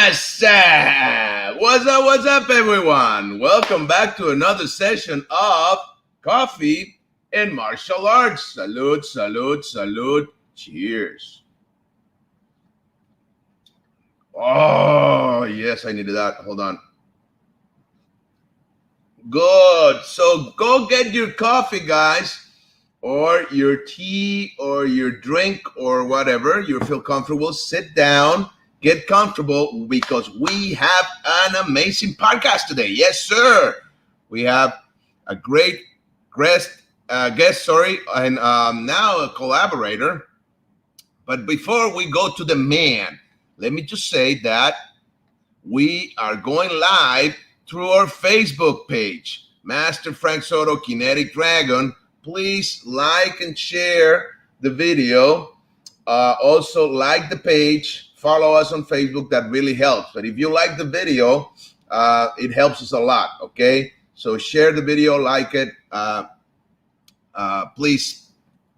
Yes! What's up, everyone? Welcome back to another session of Coffee and Martial Arts. Salud, salud, salud. Cheers. Oh, yes, I needed that. Hold on. Good. So go get your coffee, guys, or your tea, or your drink, or whatever. You feel comfortable. Sit down. Get comfortable because we have an amazing podcast today. Yes, sir. We have a great guest, and now a collaborator. But before we go to the man, let me just say that we are going live through our Facebook page, Master Frank Soto Kinetic Dragon. Please like and share the video. Also like the page. Follow us on Facebook. That really helps. But if you like the video, it helps us a lot. Okay, so share the video, like it. Please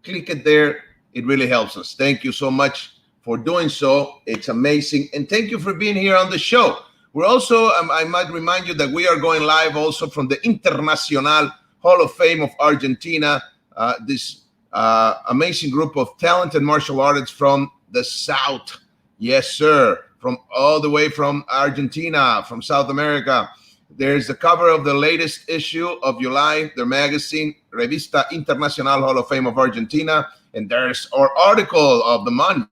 click it there. It really helps us. Thank you so much for doing so. It's amazing, and thank you for being here on the show. We're also, I might remind you that we are going live also from the Internacional Hall of Fame of Argentina. This amazing group of talented martial artists from the South. Yes, sir. From all the way from Argentina, from South America. There's the cover of the latest issue of July, their magazine, Revista Internacional Hall of Fame of Argentina. And there's our article of the month.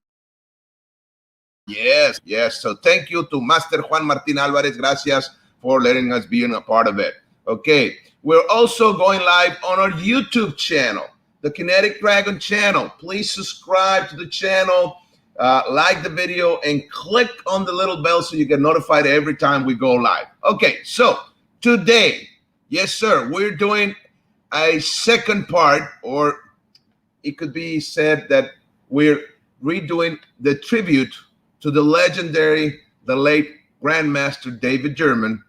Yes, yes. So thank you to Master Juan Martin Alvarez. Gracias for letting us be a part of it. Okay. We're also going live on our YouTube channel, the Kinetic Dragon channel. Please subscribe to the channel. Like the video and click on the little bell so you get notified every time we go live. Okay, so today, yes, sir, we're doing a second part, or it could be said that we're redoing the tribute to the legendary, the late Grandmaster David German,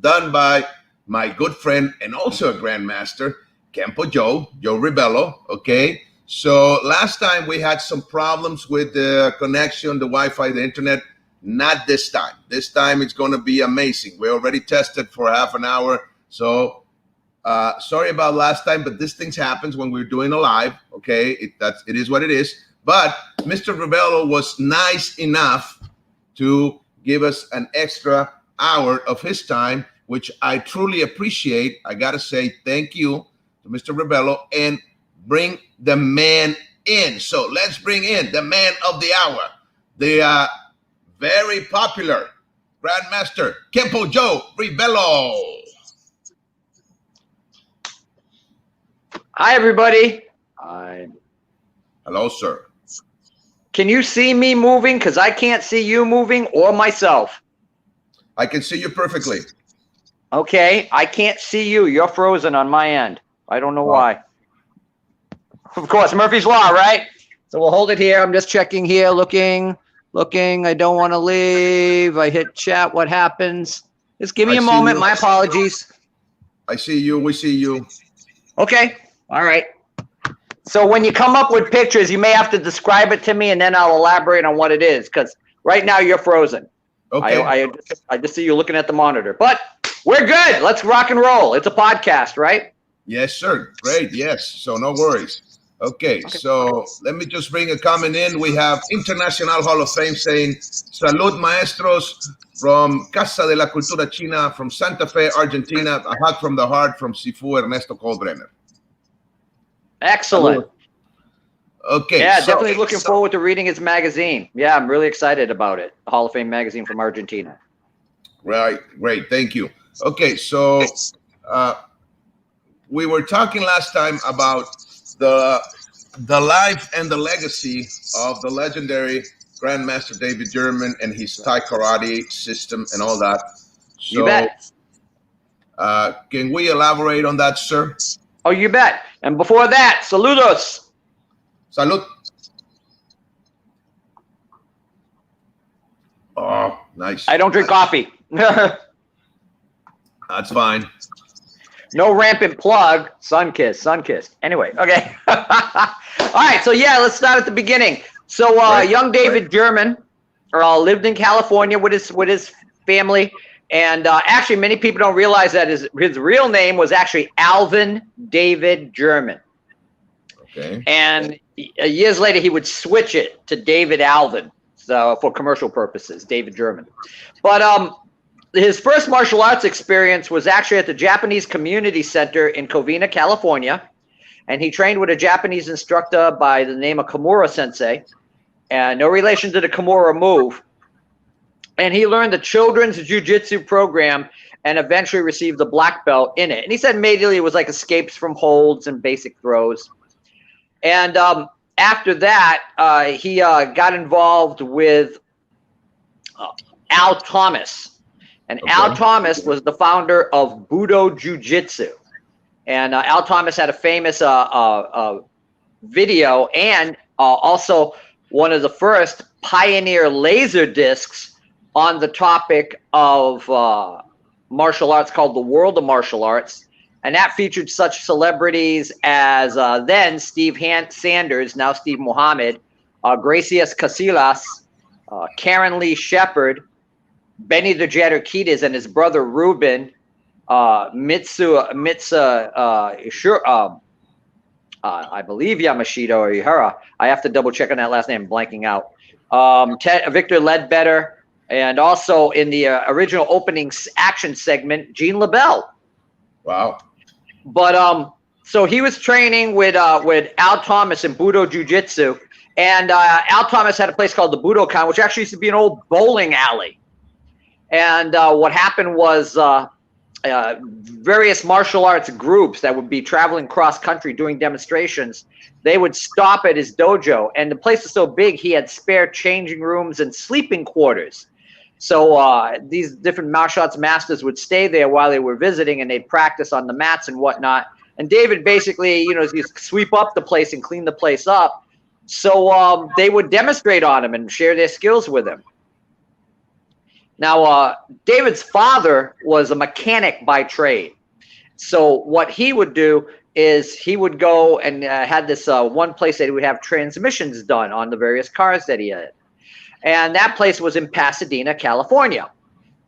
done by my good friend and also a Grandmaster, Kenpo Joe Rebelo, okay? So last time we had some problems with the connection, the Wi-Fi, the internet. Not this time. This time it's going to be amazing. We already tested for half an hour. So sorry about last time, but this thing happens when we're doing a live. Okay, it is what it is. But Mr. Rebelo was nice enough to give us an extra hour of his time, which I truly appreciate. I got to say thank you to Mr. Rebelo and bring the man in. So let's bring in the man of the hour, the very popular Grandmaster Kenpo Joe Rebelo. Hi, everybody. Hello, sir. Can you see me moving? Because I can't see you moving or myself. I can see you perfectly. Okay, I can't see you. You're frozen on my end. I don't know why. Of course, Murphy's Law, right? So we'll hold it here. I'm just checking here, looking. I don't want to leave. I hit chat. What happens? Just give me a moment. My apologies. I see you. We see you. Okay. All right. So when you come up with pictures, you may have to describe it to me, and then I'll elaborate on what it is, because right now you're frozen. Okay. I just see you looking at the monitor. But we're good. Let's rock and roll. It's a podcast, right? Yes, sir. Great. Yes. So no worries. Okay, so let me just bring a comment in. We have International Hall of Fame saying, Salud Maestros from Casa de la Cultura China, from Santa Fe, Argentina. A hug from the heart from Sifu Ernesto Colbrenner. Excellent. Okay. Yeah, definitely looking forward to reading his magazine. Yeah, I'm really excited about it. The Hall of Fame magazine from Argentina. Right. Great. Thank you. Okay, so we were talking last time about the life and the legacy of the legendary Grandmaster David German and his TAI Karate System and all that. So, you bet. Can we elaborate on that, sir? Oh, you bet. And before that, saludos. Salud. Oh, nice. I don't drink coffee. That's fine. No rampant plug. Sun kiss. Anyway, okay. All right, so yeah, let's start at the beginning. So young David German lived in California with his family. And actually, many people don't realize that his real name was actually Alvin David German. Okay. And years later, he would switch it to David Alvin, so for commercial purposes, David German. But his first martial arts experience was actually at the Japanese Community Center in Covina, California. And he trained with a Japanese instructor by the name of Kimura Sensei. And no relation to the Kimura move. And he learned the children's jiu-jitsu program and eventually received the black belt in it. And he said immediately it was like escapes from holds and basic throws. And after that, he got involved with Al Thomas. And okay. Al Thomas was the founder of Budo Jiu-Jitsu. And Al Thomas had a famous video and also one of the first pioneer laser discs on the topic of martial arts called The World of Martial Arts. And that featured such celebrities as then Steve Sanders, now Steve Muhammad, Gracias Casillas, Karen Lee Shepard, Benny the Jetter Kiedis and his brother Ruben, I believe Yamashita or Ihara. I have to double check on that last name, blanking out. Victor Ledbetter. And also in the original opening action segment, Gene LaBelle. Wow. But so he was training with Al Thomas in Budo Jiu-Jitsu. And Al Thomas had a place called the Budokan, which actually used to be an old bowling alley. And what happened was various martial arts groups that would be traveling cross-country doing demonstrations, they would stop at his dojo. And the place was so big, he had spare changing rooms and sleeping quarters. So these different martial arts masters would stay there while they were visiting, and they'd practice on the mats and whatnot. And David basically, you know, he'd sweep up the place and clean the place up. So they would demonstrate on him and share their skills with him. Now, David's father was a mechanic by trade. So what he would do is he would go and had this one place that he would have transmissions done on the various cars that he had. And that place was in Pasadena, California.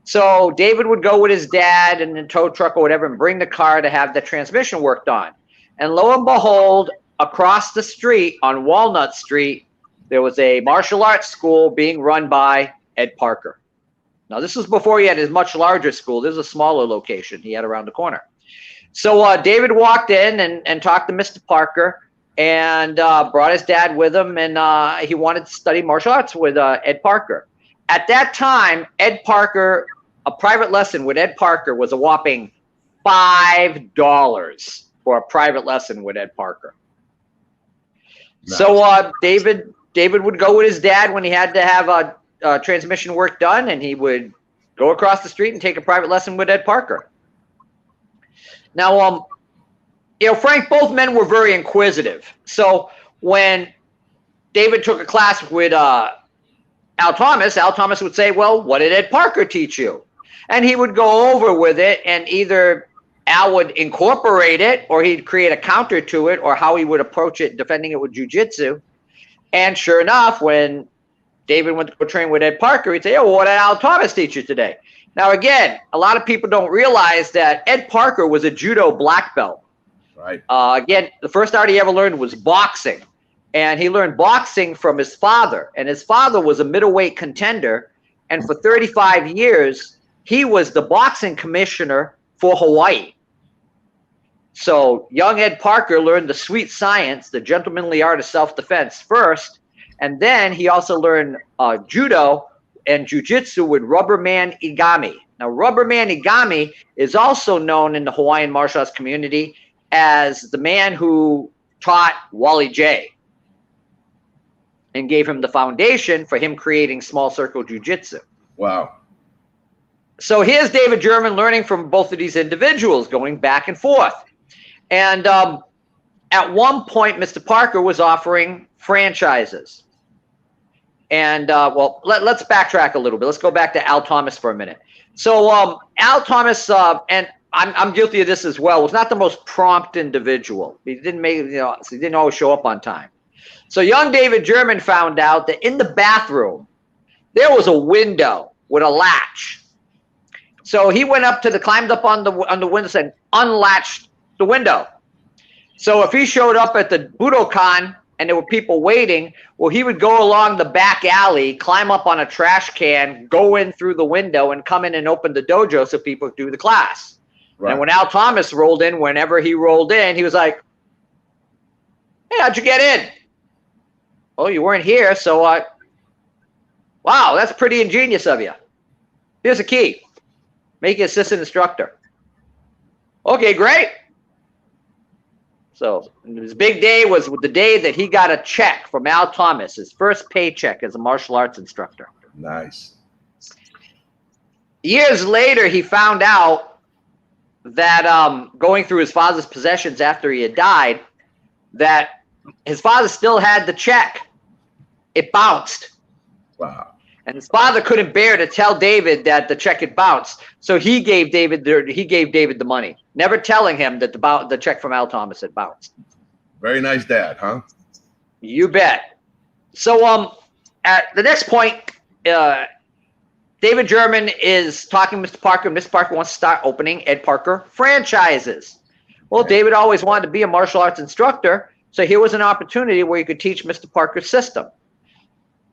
So David would go with his dad in the tow truck or whatever and bring the car to have the transmission worked on. And lo and behold, across the street on Walnut Street, there was a martial arts school being run by Ed Parker. Now, this was before he had his much larger school. This is a smaller location he had around the corner. So David walked in and talked to Mr. Parker and brought his dad with him, and he wanted to study martial arts with Ed Parker. At that time, Ed Parker, a private lesson with Ed Parker was a whopping $5 for a private lesson with Ed Parker. Nice. So David would go with his dad when he had to have transmission work done, and he would go across the street and take a private lesson with Ed Parker. Now, you know, Frank, both men were very inquisitive. So when David took a class with Al Thomas would say, well, what did Ed Parker teach you? And he would go over with it, and either Al would incorporate it, or he'd create a counter to it, or how he would approach it, defending it with jiu-jitsu. And sure enough, when David went to go train with Ed Parker, he'd say, oh, well, what did Al Thomas teach you today? Now, again, a lot of people don't realize that Ed Parker was a judo black belt. Right. Again, the first art he ever learned was boxing. And he learned boxing from his father. And his father was a middleweight contender. And for 35 years, he was the boxing commissioner for Hawaii. So young Ed Parker learned the sweet science, the gentlemanly art of self-defense first. And then he also learned judo and jiu-jitsu with Rubberman Igami. Now, Rubberman Igami is also known in the Hawaiian martial arts community as the man who taught Wally J and gave him the foundation for him creating small circle jiu-jitsu. Wow. So here's David German learning from both of these individuals, going back and forth. And at one point, Mr. Parker was offering franchises. And, well, let's backtrack a little bit. Let's go back to Al Thomas for a minute. So Al Thomas, and I'm guilty of this as well, was not the most prompt individual. He didn't always show up on time. So young David German found out that in the bathroom, there was a window with a latch. So he went up to climbed up on the window and unlatched the window. So if he showed up at the Budokan and there were people waiting, well, he would go along the back alley, climb up on a trash can, go in through the window, and come in and open the dojo so people could do the class. Right. And when Al Thomas rolled in, whenever he rolled in, he was like, "Hey, how'd you get in?" "Oh, you weren't here, so wow, that's pretty ingenious of you. Here's a key. Make you assistant instructor." "Okay, great." So his big day was the day that he got a check from Al Thomas, his first paycheck as a martial arts instructor. Nice. Years later, he found out that going through his father's possessions after he had died, that his father still had the check. It bounced. Wow. And his father couldn't bear to tell David that the check had bounced, so he gave David the money, never telling him that the check from Al Thomas had bounced. Very nice dad, huh? You bet. So at the next point, David German is talking to Mr. Parker. Mr. Parker wants to start opening Ed Parker franchises. Well, David always wanted to be a martial arts instructor, so here was an opportunity where you could teach Mr. Parker's system.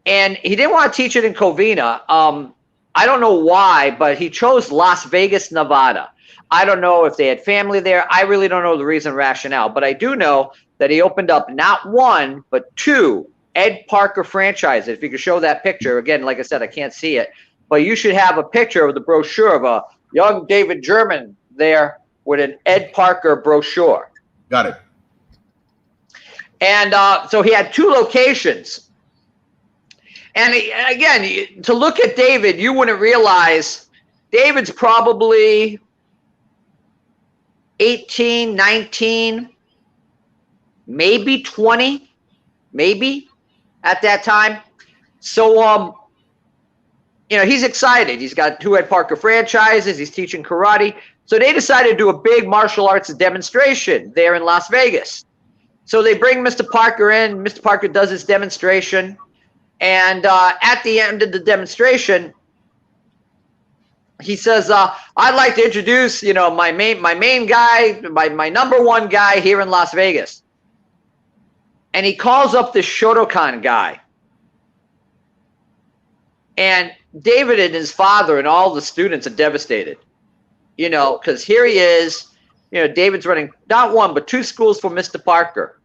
And he didn't want to teach it in Covina. I don't know why, but he chose Las Vegas, Nevada. I don't know if they had family there. I really don't know the reason rationale, but I do know that he opened up not one, but 2 Ed Parker franchises. If you could show that picture, again, like I said, I can't see it, but you should have a picture of the brochure of a young David German there with an Ed Parker brochure. Got it. And so he had 2 locations. And again, to look at David, you wouldn't realize David's probably 18, 19, maybe 20, maybe at that time. So, he's excited. He's got 2 Ed Parker franchises. He's teaching karate. So they decided to do a big martial arts demonstration there in Las Vegas. So they bring Mr. Parker in. Mr. Parker does his demonstration. And at the end of the demonstration, he says, "I'd like to introduce, my main guy, my number 1 guy here in Las Vegas." And he calls up this Shotokan guy. And David and his father and all the students are devastated, because here he is, David's running not 1 but 2 schools for Mr. Parker.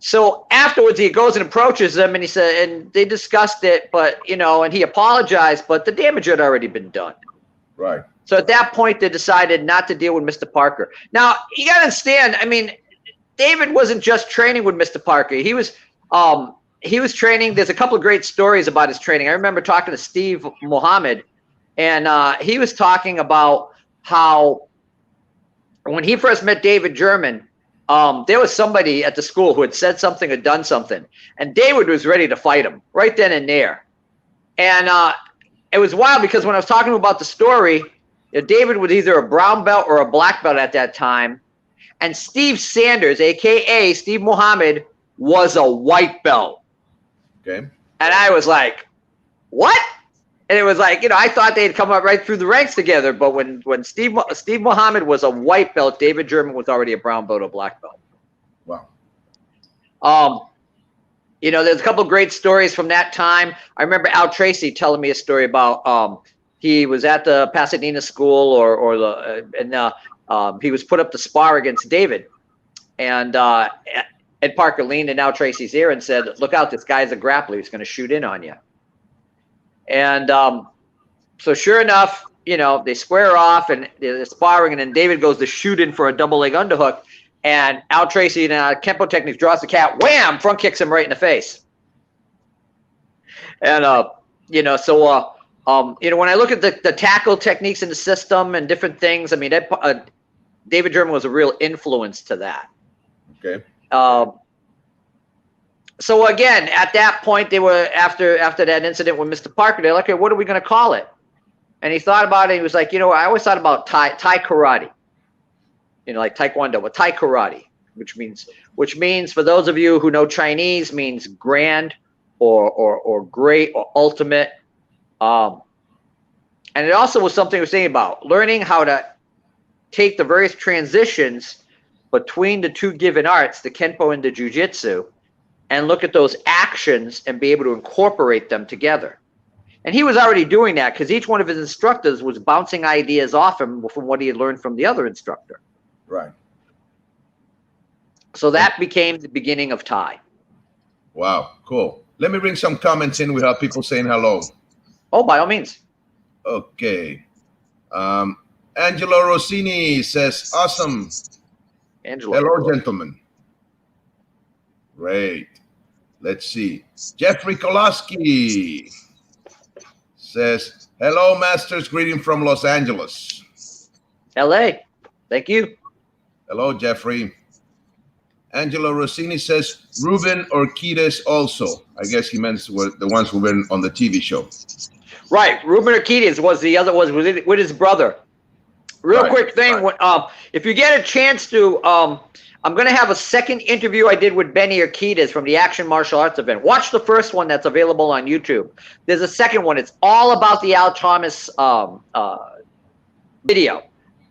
So afterwards, he goes and approaches them, and he said, and they discussed it, but and he apologized, but the damage had already been done. Right. So at that point, they decided not to deal with Mr. Parker. Now you got to understand. I mean, David wasn't just training with Mr. Parker. He was training. There's a couple of great stories about his training. I remember talking to Steve Muhammad, and he was talking about how when he first met David German. There was somebody at the school who had said something or done something, and David was ready to fight him right then and there. And it was wild because when I was talking about the story, David was either a brown belt or a black belt at that time, and Steve Sanders, a.k.a. Steve Muhammad, was a white belt. Okay. And I was like, what? And it was like, I thought they'd come up right through the ranks together. But when Steve Muhammad was a white belt, David German was already a brown belt or black belt. Wow. There's a couple of great stories from that time. I remember Al Tracy telling me a story about he was at the Pasadena school he was put up to spar against David. And Ed Parker leaned in Al Tracy's ear and said, "Look out, this guy's a grappler. He's going to shoot in on you." And so sure enough, they square off and they're sparring, and then David goes to shoot in for a double leg underhook, and Al Tracy in Kenpo techniques draws the cat, wham, front kicks him right in the face. And so when I look at the tackle techniques in the system and different things, I mean, David German was a real influence to that. Okay. So again, at that point, they were after that incident with Mr. Parker, they're like, okay, what are we going to call it? And he thought about it. He was like, I always thought about Thai karate, like Taekwondo, but Thai karate, which means for those of you who know Chinese, means grand or great or ultimate And it also was something I was thinking about, learning how to take the various transitions between the two given arts, the Kenpo and the Jiu-Jitsu, and look at those actions and be able to incorporate them together. And he was already doing that because each one of his instructors was bouncing ideas off him from what he had learned from the other instructor. Right. So that became the beginning of TAI. Wow, cool. Let me bring some comments in. We have people saying hello. Oh, by all means. Okay. Angelo Rossini says, awesome. Angelo. Hello, gentlemen. Great. Let's see. Jeffrey Kolaski says, hello, masters. Greeting from Los Angeles. LA. Thank you. Hello, Jeffrey. Angelo Rossini says, Ruben Orquides also. I guess he meant the ones who've been on the TV show. Right. Ruben Orquides was the other, was with his brother. Real quick thing. Right. If you get a chance to, I'm going to have a second interview I did with Benny Orquides from the Action Martial Arts event. Watch the first one that's available on YouTube. There's a second one. It's all about the Al Thomas video.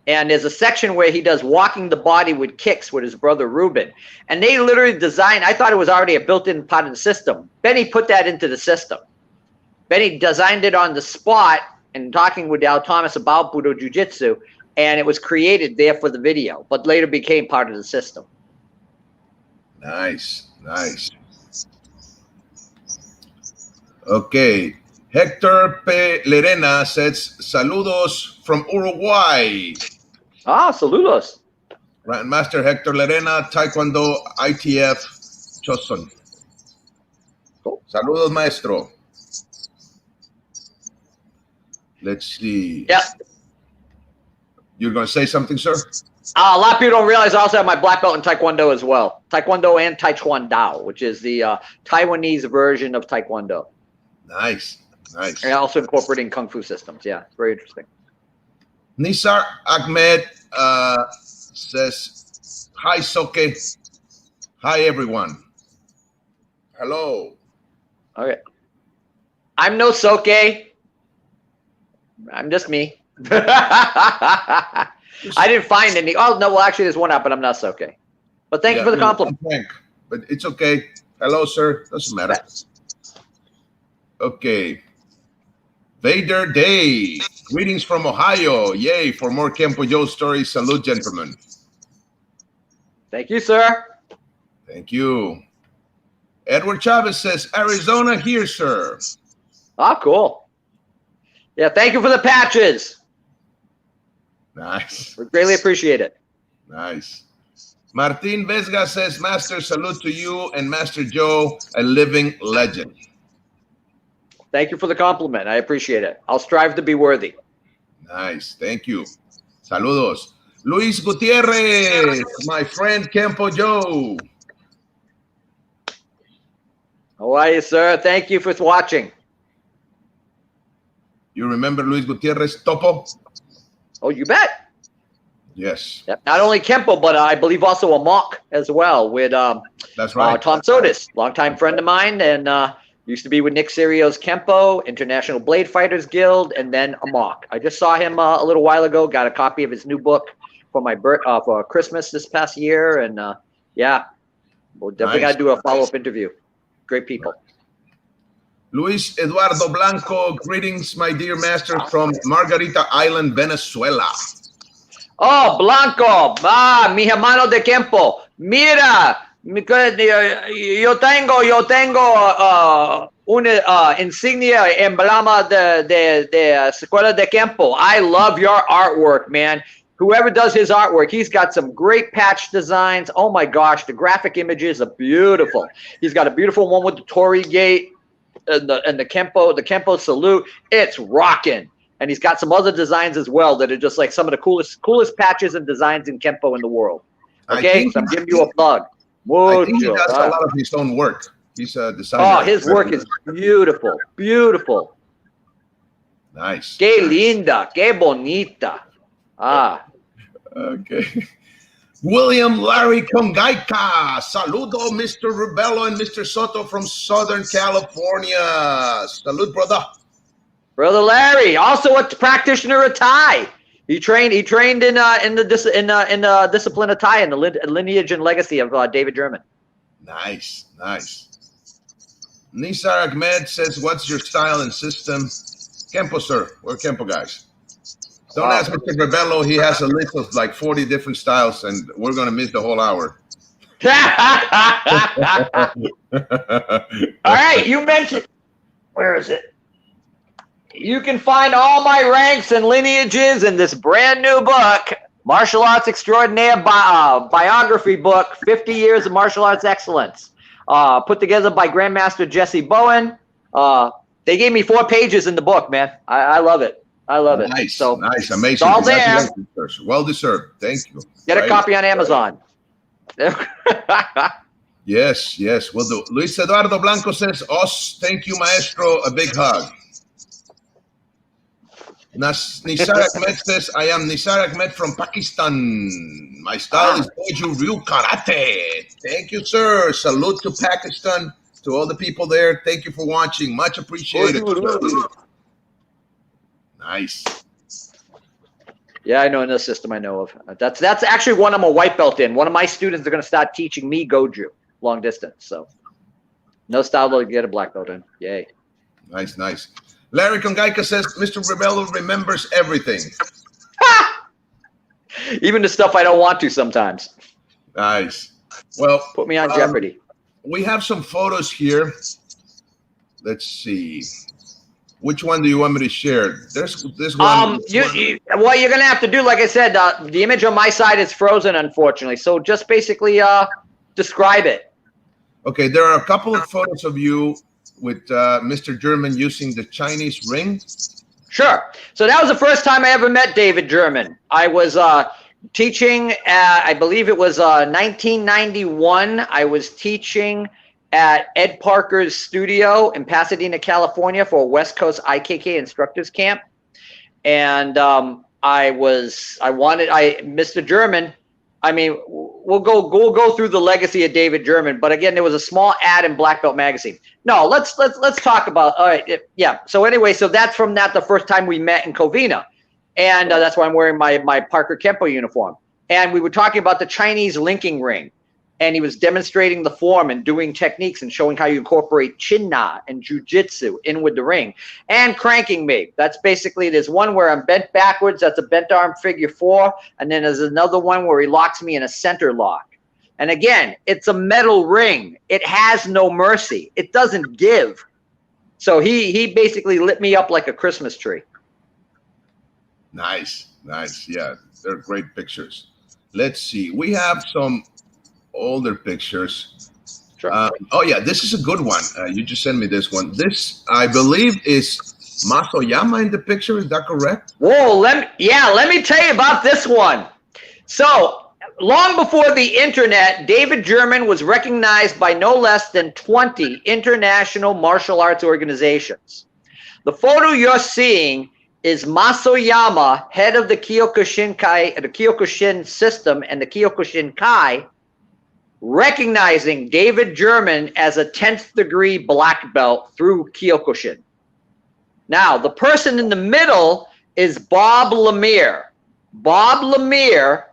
And there's a section where he does walking the body with kicks with his brother Ruben. And they literally designed, I thought it was already a built-in part of the system. Benny put that into the system. Benny designed it on the spot and talking with Al Thomas about Budo Jiu-Jitsu. And it was created there for the video, but later became part of the system. Nice, nice. Okay. Hector P. Lerena says, saludos from Uruguay. Ah, saludos. Grandmaster Hector Lerena, Taekwondo ITF Choson. Cool. Saludos, maestro. Let's see. Yeah. You're going to say something, sir? A lot of people don't realize I also have my black belt in Taekwondo as well. Taekwondo and Taichuan, which is the Taiwanese version of Taekwondo. Nice, nice. And also incorporating Kung Fu systems. Yeah, it's very interesting. Nisar Ahmed says, hi, Soke. Hi, everyone. Hello. Okay. I'm no Soke. I'm just me. I didn't find any. Oh, no, well, actually, there's one out, but I'm not Soke. But thank you for the compliment. But it's okay. Hello, sir. Doesn't matter. Okay. Vader Day. Greetings from Ohio. Yay, for more Kenpo Joe stories. Salute, gentlemen. Thank you, sir. Thank you. Edward Chavez says, Arizona here, sir. Ah, cool. Yeah, thank you for the patches. Nice. We greatly appreciate it. Nice. Martin Vesga says, Master, salute to you and Master Joe, a living legend. Thank you for the compliment. I appreciate it. I'll strive to be worthy. Nice. Thank you. Saludos. Luis Gutierrez, my friend Kenpo Joe. How are you, sir? Thank you for watching. You remember Luis Gutierrez, Topo? Oh, you bet. Yes. Yep. Not only Kenpo, but I believe also a mock as well with that's right. Tom Sotis, longtime friend of mine, and used to be with Nick Serio's Kenpo, International Blade Fighters Guild, and then a mock. I just saw him a little while ago, got a copy of his new book for my for Christmas this past year, and yeah, we'll definitely got to do a follow-up interview. Great people. Luis Eduardo Blanco, greetings, my dear master, from Margarita Island, Venezuela. Oh, Blanco, mi hermano de Kenpo. Mira, yo tengo una insignia emblema de Escuela de Kenpo. I love your artwork, man. Whoever does his artwork, he's got some great patch designs. Oh my gosh, the graphic images are beautiful. He's got a beautiful one with the Torii gate. And the Kenpo salute, it's rocking. And he's got some other designs as well that are just like some of the coolest patches and designs in Kenpo in the world. Okay, so I'm giving you a plug. I think he does a lot of his own work. He's a designer. Oh, his work is beautiful, beautiful. Nice. Que linda, que bonita. Ah. Okay. William Larry Congaika. Saludo, Mr. Rebelo and Mr. Soto from Southern California. Salute, brother. Brother Larry, also a practitioner of TAI. He trained in the discipline of TAI, in the lineage and legacy of David German. Nice, nice. Nisar Ahmed says, "What's your style and system?" Kenpo, sir. We're Kenpo guys. Don't ask Mr. Rebelo. He has a list of like 40 different styles, and we're gonna miss the whole hour. All right, you mentioned. Where is it? You can find all my ranks and lineages in this brand new book, Martial Arts Extraordinaire Biography Book, 50 Years of Martial Arts Excellence, put together by Grandmaster Jesse Bowen. They gave me 4 pages in the book, man. I love it. I love it. Nice, so, nice, amazing. It's all there. Well deserved. Thank you. Get a copy on Amazon. Yes, yes, we'll do. Luis Eduardo Blanco says, thank you, maestro. A big hug. Nisar Ahmed says, I am Nisar Ahmed from Pakistan. My style is Dojo Ryu Karate. Thank you, sir. Salute to Pakistan, to all the people there. Thank you for watching. Much appreciated. Nice. Yeah, I know in this system I know of. That's actually one I'm a white belt in. One of my students are going to start teaching me Goju, long distance. So no style to get a black belt in. Yay. Nice, nice. Larry Kongaika says, Mr. Rebelo remembers everything. Even the stuff I don't want to sometimes. Nice. Well, put me on Jeopardy. We have some photos here. Let's see. Which one do you want me to share? There's this one. What you're gonna have to do, like I said, the image on my side is frozen, unfortunately. So just basically describe it. Okay, there are a couple of photos of you with Mr. German using the Chinese ring. Sure. So that was the first time I ever met David German. I was teaching, I believe it was 1991. I was teaching at Ed Parker's studio in Pasadena, California for a West Coast IKK instructors camp. And Mr. German, I mean, we'll go through the legacy of David German, but again, there was a small ad in Black Belt magazine. No, let's talk about, all right. Yeah. So anyway, so that's from that, the first time we met in Covina. And that's why I'm wearing my Parker Kenpo uniform. And we were talking about the Chinese linking ring. And he was demonstrating the form and doing techniques and showing how you incorporate chin-na and jujitsu in with the ring. And cranking me. That's basically, there's one where I'm bent backwards. That's a bent arm figure 4. And then there's another one where he locks me in a center lock. And again, it's a metal ring. It has no mercy. It doesn't give. So he basically lit me up like a Christmas tree. Nice, nice. Yeah, they're great pictures. Let's see. We have some older pictures. Sure. Oh yeah, this is a good one. You just sent me this one. This, I believe, is Masoyama in the picture. Is that correct? Whoa, let me tell you about this one. So long before the internet, David German was recognized by no less than 20 international martial arts organizations. The photo you're seeing is Masoyama, head of the Kyokushin system and the Kyokushin Kai, recognizing David German as a 10th degree black belt through Kyokushin. Now, the person in the middle is Bob Lemire. Bob Lemire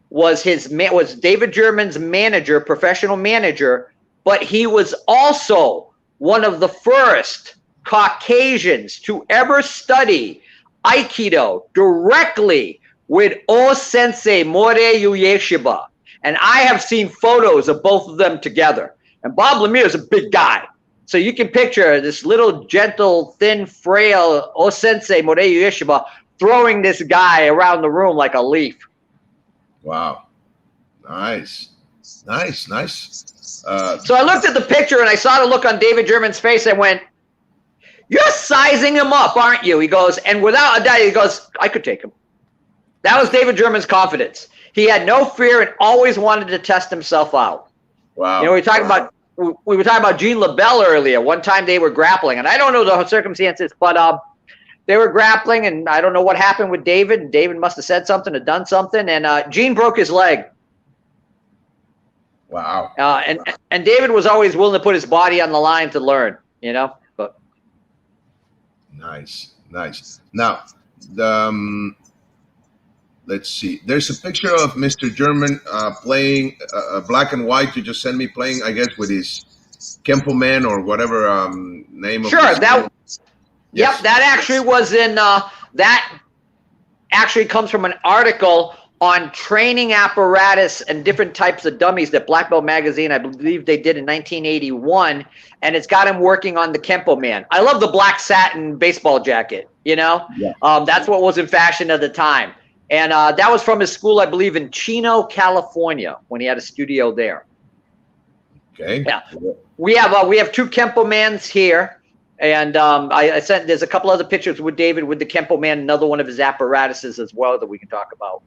was David German's manager, professional manager, but he was also one of the first Caucasians to ever study Aikido directly with O-sensei Morei Ueshiba. And I have seen photos of both of them together. And Bob Lemire is a big guy. So you can picture this little, gentle, thin, frail O-sensei Morei Ueshiba throwing this guy around the room like a leaf. Wow. Nice. Nice, nice. So I looked at the picture and I saw the look on David German's face and went, "You're sizing him up, aren't you?" He goes, and without a doubt, he goes, "I could take him." That was David German's confidence. He had no fear and always wanted to test himself out. Wow. You know, we were talking about Gene LaBelle earlier. One time they were grappling, and I don't know the circumstances, but they were grappling, and I don't know what happened with David. And David must have said something or done something, and Gene broke his leg. Wow. And David was always willing to put his body on the line to learn, you know. But nice. Nice. Now, the let's see. There's a picture of Mr. German playing black and white. You just sent me playing, I guess, with his Kenpo man or whatever name. Sure. Of That. Yes. Yep. That actually was in. That actually comes from an article on training apparatus and different types of dummies that Black Belt Magazine, I believe they did in 1981, and it's got him working on the Kenpo man. I love the black satin baseball jacket, you know? Yeah. That's what was in fashion at the time. And that was from his school, I believe, in Chino, California, when he had a studio there. Okay. Yeah. We have two Kenpo mans here. And I sent, there's a couple other pictures with David with the Kenpo man, another one of his apparatuses as well that we can talk about.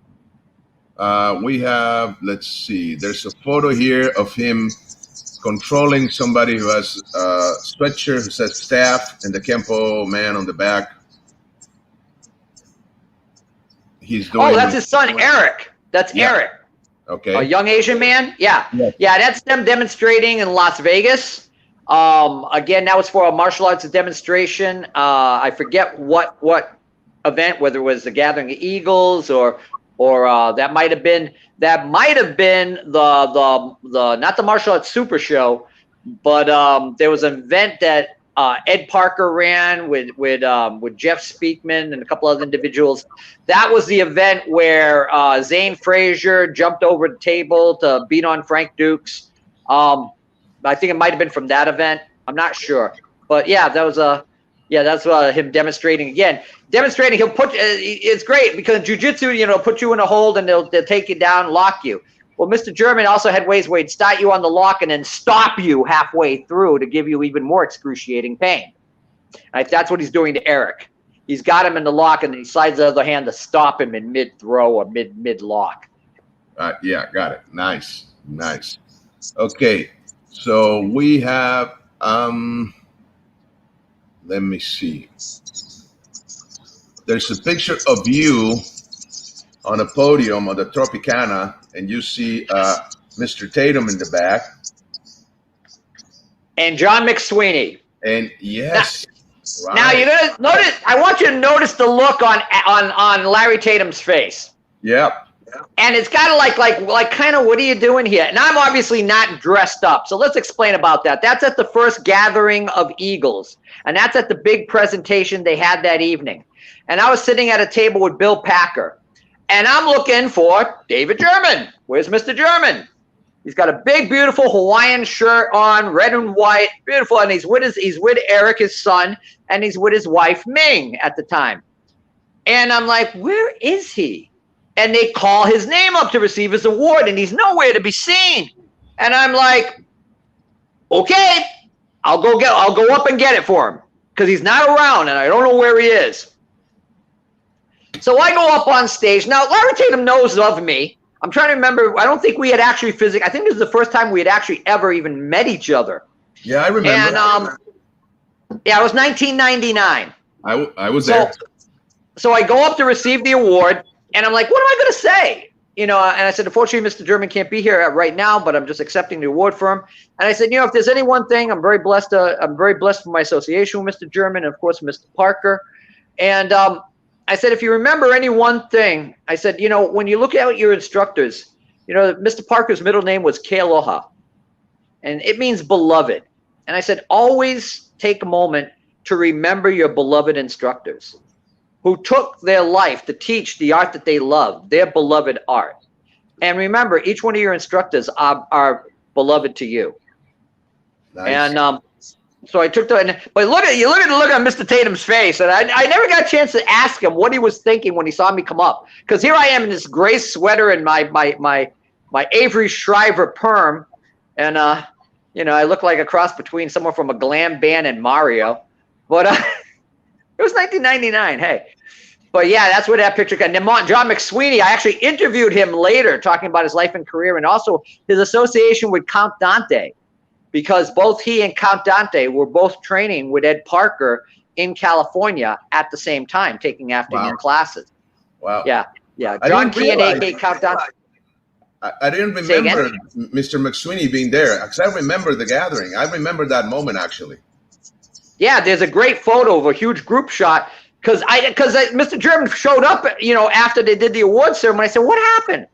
We have, let's see, there's a photo here of him controlling somebody who has a sweatshirt who says staff and the Kenpo man on the back. He's doing. Oh, that's his son, Eric. That's Eric. Okay. A young Asian man. Yeah. Yes. Yeah, that's them demonstrating in Las Vegas. Again, that was for a martial arts demonstration. I forget what event, whether it was the Gathering of Eagles or that might have been the not the martial arts super show, but there was an event that Ed Parker ran with Jeff Speakman and a couple other individuals. That was the event where Zane Frazier jumped over the table to beat on Frank Dukes. I think it might have been from that event. I'm not sure, but yeah, that was that's him demonstrating again. Demonstrating, he'll put. It's great because jiu-jitsu, put you in a hold and they'll take you down, lock you. Well, Mr. German also had ways where he'd start you on the lock and then stop you halfway through to give you even more excruciating pain. That's what he's doing to Eric. He's got him in the lock and then he slides the other hand to stop him in mid-throw or mid-lock. Yeah, got it. Nice. Okay, so we have, let me see. There's a picture of you on a podium on the Tropicana, and you see Mr. Tatum in the back. And John McSweeney. And yes. Now you're gonna notice. I want you to notice the look on Larry Tatum's face. Yep. And it's kind of like kind of, what are you doing here? And I'm obviously not dressed up, so let's explain about that. That's at the first gathering of Eagles, and that's at the big presentation they had that evening. And I was sitting at a table with Bill Packer, and I'm looking for David German. Where's Mr. German? He's got a big, beautiful Hawaiian shirt on, red and white, beautiful. And he's with Eric, his son, and he's with his wife Ming at the time. And I'm like, where is he? And they call his name up to receive his award, and he's nowhere to be seen. And I'm like, okay, I'll go up and get it for him because he's not around, and I don't know where he is. So I go up on stage. Now, Larry Tatum knows of me. I'm trying to remember. I don't think we had actually physically. I think this is the first time we had actually ever even met each other. Yeah, I remember. And yeah, it was 1999. I was there. So I go up to receive the award, and I'm like, what am I going to say? And I said, unfortunately, Mr. German can't be here right now, but I'm just accepting the award for him. And I said, if there's any one thing, I'm very blessed. I'm very blessed for my association with Mr. German, and of course, Mr. Parker. And I said, if you remember any one thing, I said, when you look at your instructors, Mr. Parker's middle name was Kealoha, and it means beloved. And I said, always take a moment to remember your beloved instructors who took their life to teach the art that they love, their beloved art. And remember, each one of your instructors are beloved to you. Nice. And so I took but look at the look on Mr. Tatum's face, and I never got a chance to ask him what he was thinking when he saw me come up, because here I am in this gray sweater and my Avery Shriver perm, and I look like a cross between someone from a glam band and Mario, but it was 1999. Hey, but yeah, that's where that picture got. And John McSweeney, I actually interviewed him later, talking about his life and career, and also his association with Count Dante. Because both he and Count Dante were both training with Ed Parker in California at the same time, taking afternoon classes. Wow. Yeah. John Key and A.K. Count Dante. I didn't remember Mr. McSweeney being there, because I remember the gathering. I remember that moment, actually. Yeah, there's a great photo of a huge group shot. because Mr. German showed up, you know, after they did the awards ceremony. I said, "What happened?"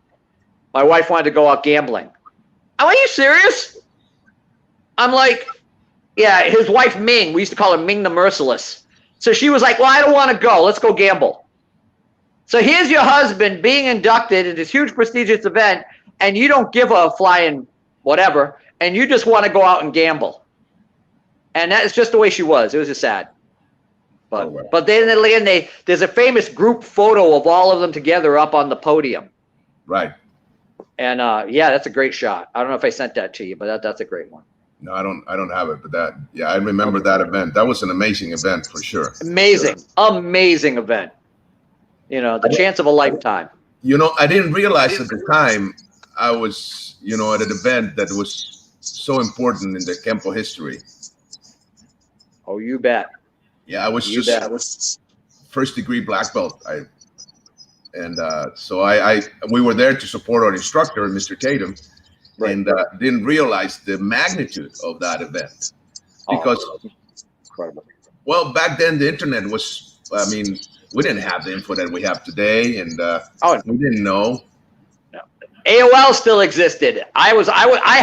My wife wanted to go out gambling. I'm like, "Are you serious?" I'm like, "Yeah." His wife Ming, we used to call her Ming the Merciless. So she was like, "Well, I don't want to go. Let's go gamble." So here's your husband being inducted at this huge prestigious event, and you don't give a flying whatever, and you just want to go out and gamble. And that's just the way she was. It was just sad. But but then again, there's a famous group photo of all of them together up on the podium. Right. And yeah, that's a great shot. I don't know if I sent that to you, but that's a great one. No, I don't have it, but I remember that event. That was an amazing event for sure. Amazing, amazing event. You know, the chance of a lifetime. You know, I didn't realize at the time I was, you know, at an event that was so important in the Kenpo history. Oh, you bet. Yeah, I was first degree black belt. So we were there to support our instructor, Mr. Tatum, right. And didn't realize the magnitude of that event because, well, back then the internet was, I mean, we didn't have the info that we have today, and we didn't know. No. AOL still existed. I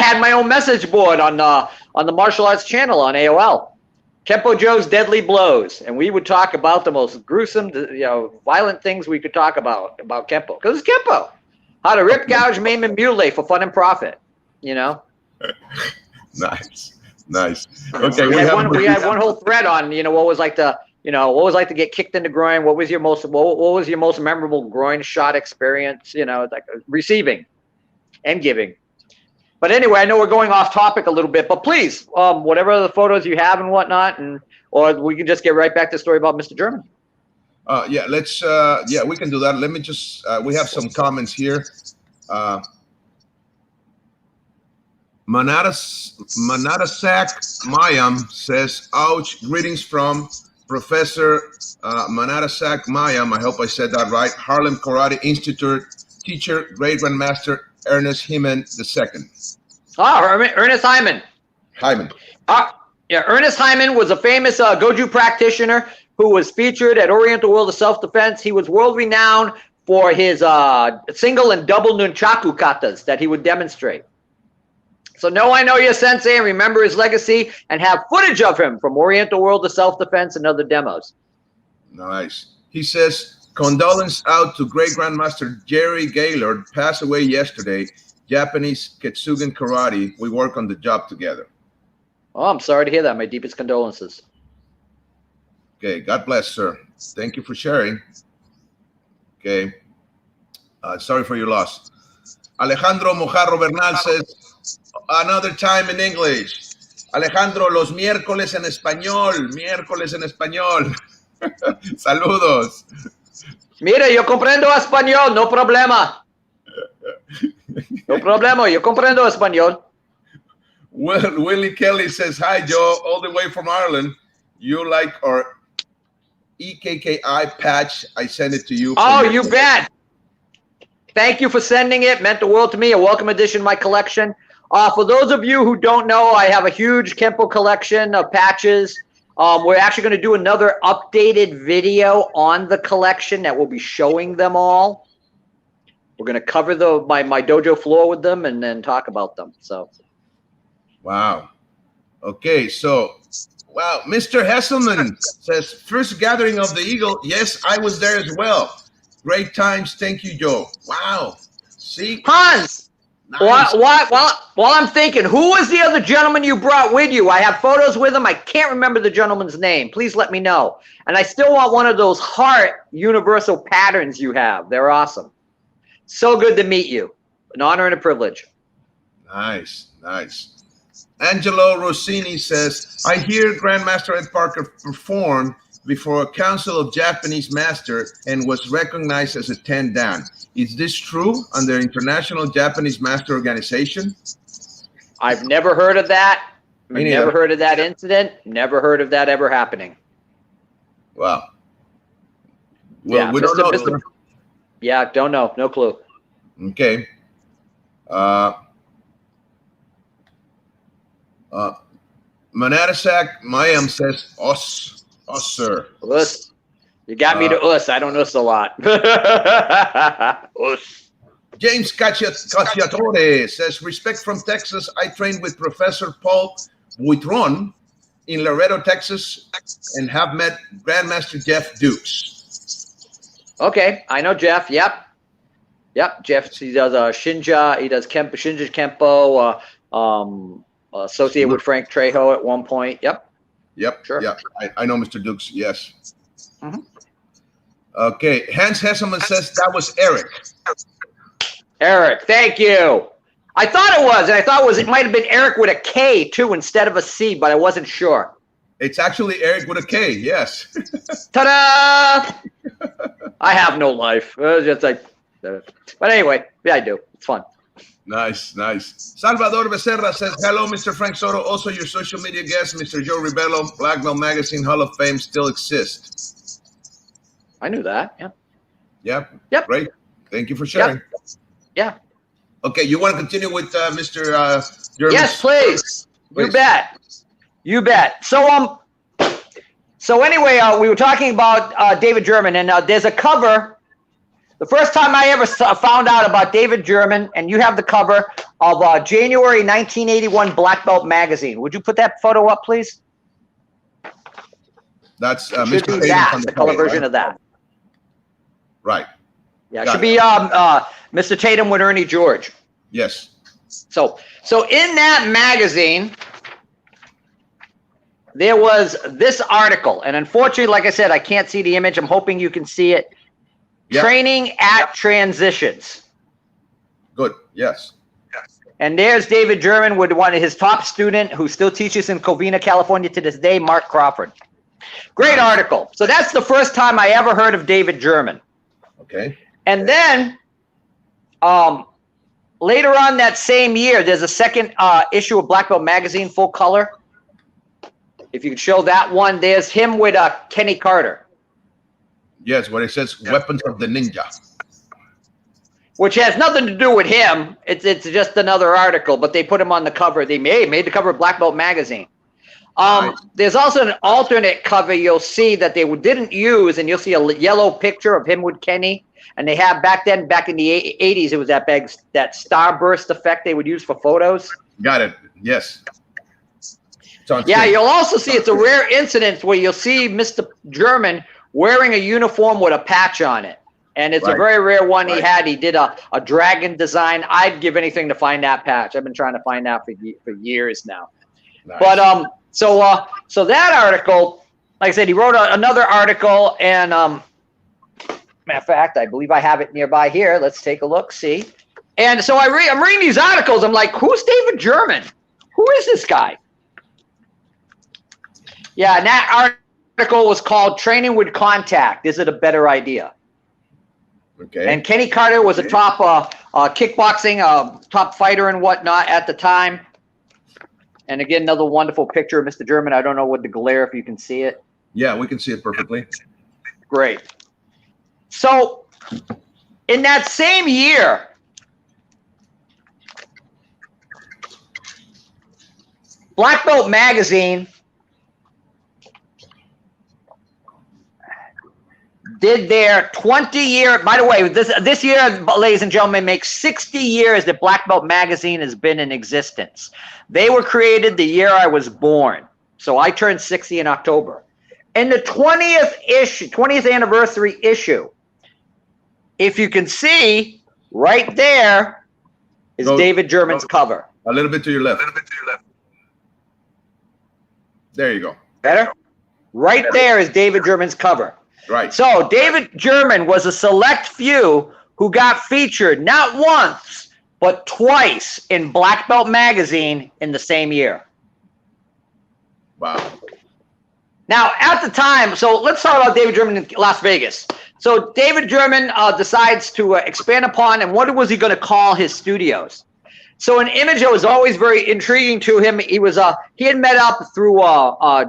had my own message board on the martial arts channel on AOL. Kenpo Joe's Deadly Blows, and we would talk about the most gruesome, you know, violent things we could talk about Kenpo, because it's Kenpo. How to rip, gouge, maim, and mutilate for fun and profit. You know. Nice. Okay, we had one whole thread on, you know, what was like to get kicked in the groin. What was your most memorable groin shot experience? You know, like receiving and giving. But anyway, I know we're going off topic a little bit, but please, whatever the photos you have and whatnot, or we can just get right back to the story about Mr. German. Yeah, let's. We can do that. Let me just. We have some comments here. Manadasak Mayam says, "Ouch! Greetings from Professor Manadasak Mayam. I hope I said that right. Harlem Karate Institute teacher, Great Grandmaster Ernest Hyman II." Ernest Hyman. Yeah, Ernest Hyman was a famous Goju practitioner who was featured at Oriental World of Self-Defense. He was world-renowned for his single and double nunchaku katas that he would demonstrate. So I know your sensei and remember his legacy and have footage of him from Oriental World of Self-Defense and other demos. Nice. He says, condolence out to Great Grandmaster Jerry Gaylord, passed away yesterday. Japanese Ketsugen Karate. We work on the job together. Oh, I'm sorry to hear that. My deepest condolences. Okay, God bless, sir. Thank you for sharing. Okay. Sorry for your loss. Alejandro Mojarro Bernal says, another time in English. Alejandro, los miércoles en español. Miércoles en español. Saludos. Mira, yo comprendo español, no problema. No problema, yo comprendo español. Well, Willie Kelly says, hi, Joe, all the way from Ireland. You like our EKKI patch? I sent it to you. Oh, you bet. Thank you for sending it. Meant the world to me. A welcome addition to my collection. For those of you who don't know, I have a huge Kenpo collection of patches. We're actually going to do another updated video on the collection that will be showing them all. We're going to cover my dojo floor with them and then talk about them. So, wow. Okay, so, wow. Mr. Hesselman says, first gathering of the Eagle. Yes, I was there as well. Great times. Thank you, Joe. Wow. See? Hans, nice. While I'm thinking, who was the other gentleman you brought with you? I have photos with him. I can't remember the gentleman's name. Please let me know. And I still want one of those heart universal patterns you have. They're awesome. So good to meet you. An honor and a privilege. Nice. Angelo Rossini says, I hear Grandmaster Ed Parker performed before a council of Japanese master and was recognized as a 10 dan. Is this true under International Japanese Master Organization? I've never heard of that. I've never heard of that incident. Never heard of that ever happening. Wow. Well, yeah, we don't know. Yeah, don't know. No clue. Okay. Manadasak Mayam says, us, sir. You got me to us. I don't us a lot. Us. James Cacciatore says, respect from Texas. I trained with Professor Paul Buitron in Laredo, Texas, and have met Grandmaster Jeff Dukes. Okay, I know Jeff. Yep. Jeff, he does Shinja. He does Shinja Kenpo, associated with Frank Trejo at one point. Yep. Sure. Yeah, I know Mr. Dukes. Yes. Mm-hmm. Okay, Hans Hesselman says that was Eric. Eric, thank you. I thought it was, and I thought it might have been Eric with a K too instead of a C, but I wasn't sure. It's actually Eric with a K. Yes. Ta-da! I have no life. Just like, but anyway, yeah, I do. It's fun. Nice. Salvador Becerra says, hello, Mr. Frank Soto. Also, your social media guest, Mr. Joe Rebelo, Black Belt Magazine Hall of Fame still exists. I knew that. Yeah. Yep. Great. Thank you for sharing. Yeah. Okay, you want to continue with Mr. German? Yes, please. You bet. So anyway, we were talking about David German, and there's a cover. The first time I ever found out about David German, and you have the cover of January 1981 Black Belt Magazine. Would you put that photo up, please? That's Mr. Tatum. That's the color version of that. Right. Yeah, it should be Mr. Tatum with Ernie George. Yes. So in that magazine, there was this article, and unfortunately, like I said, I can't see the image. I'm hoping you can see it. Yep. Training at Transitions. Good. Yes. And there's David German with one of his top student who still teaches in Covina, California to this day, Mark Crawford. Great article. So that's the first time I ever heard of David German. Okay. And then later on that same year, there's a second issue of Black Belt Magazine, full color. If you could show that one, there's him with Kenny Carter. Yes, where it says Weapons of the Ninja. Which has nothing to do with him. It's just another article, but they put him on the cover. They made the cover of Black Belt Magazine. Nice. There's also an alternate cover you'll see that they didn't use, and you'll see a yellow picture of him with Kenny. And they have back in the 80s, it was that starburst effect they would use for photos. Got it. Yes. Yeah, you'll also see it's a rare incident where you'll see Mr. German wearing a uniform with a patch on it. And it's a very rare one he had. He did a dragon design. I'd give anything to find that patch. I've been trying to find that for years now. Nice. But so that article, like I said, he wrote another article, and matter of fact, I believe I have it nearby here. Let's take a look, see. And so I'm reading these articles. I'm like, who's David German? Who is this guy? Yeah, and that article was called Training with Contact. Is it a better idea? Okay. And Kenny Carter was a top kickboxing, top fighter and whatnot at the time. And again, another wonderful picture of Mr. German. I don't know with the glare if you can see it. Yeah, we can see it perfectly. Great. So in that same year, Black Belt Magazine did their 20-year, by the way, this year, ladies and gentlemen, makes 60 years that Black Belt Magazine has been in existence. They were created the year I was born. So I turned 60 in October. And the 20th anniversary issue, if you can see, right there is David German's cover. A little bit to your left. There you go. Better? Right there is David German's cover. Right. So David German was a select few who got featured not once, but twice in Black Belt Magazine in the same year. Wow. Now, at the time, so let's talk about David German in Las Vegas. So David German decides to expand upon, and what was he going to call his studios? So an image that was always very intriguing to him, he had met up through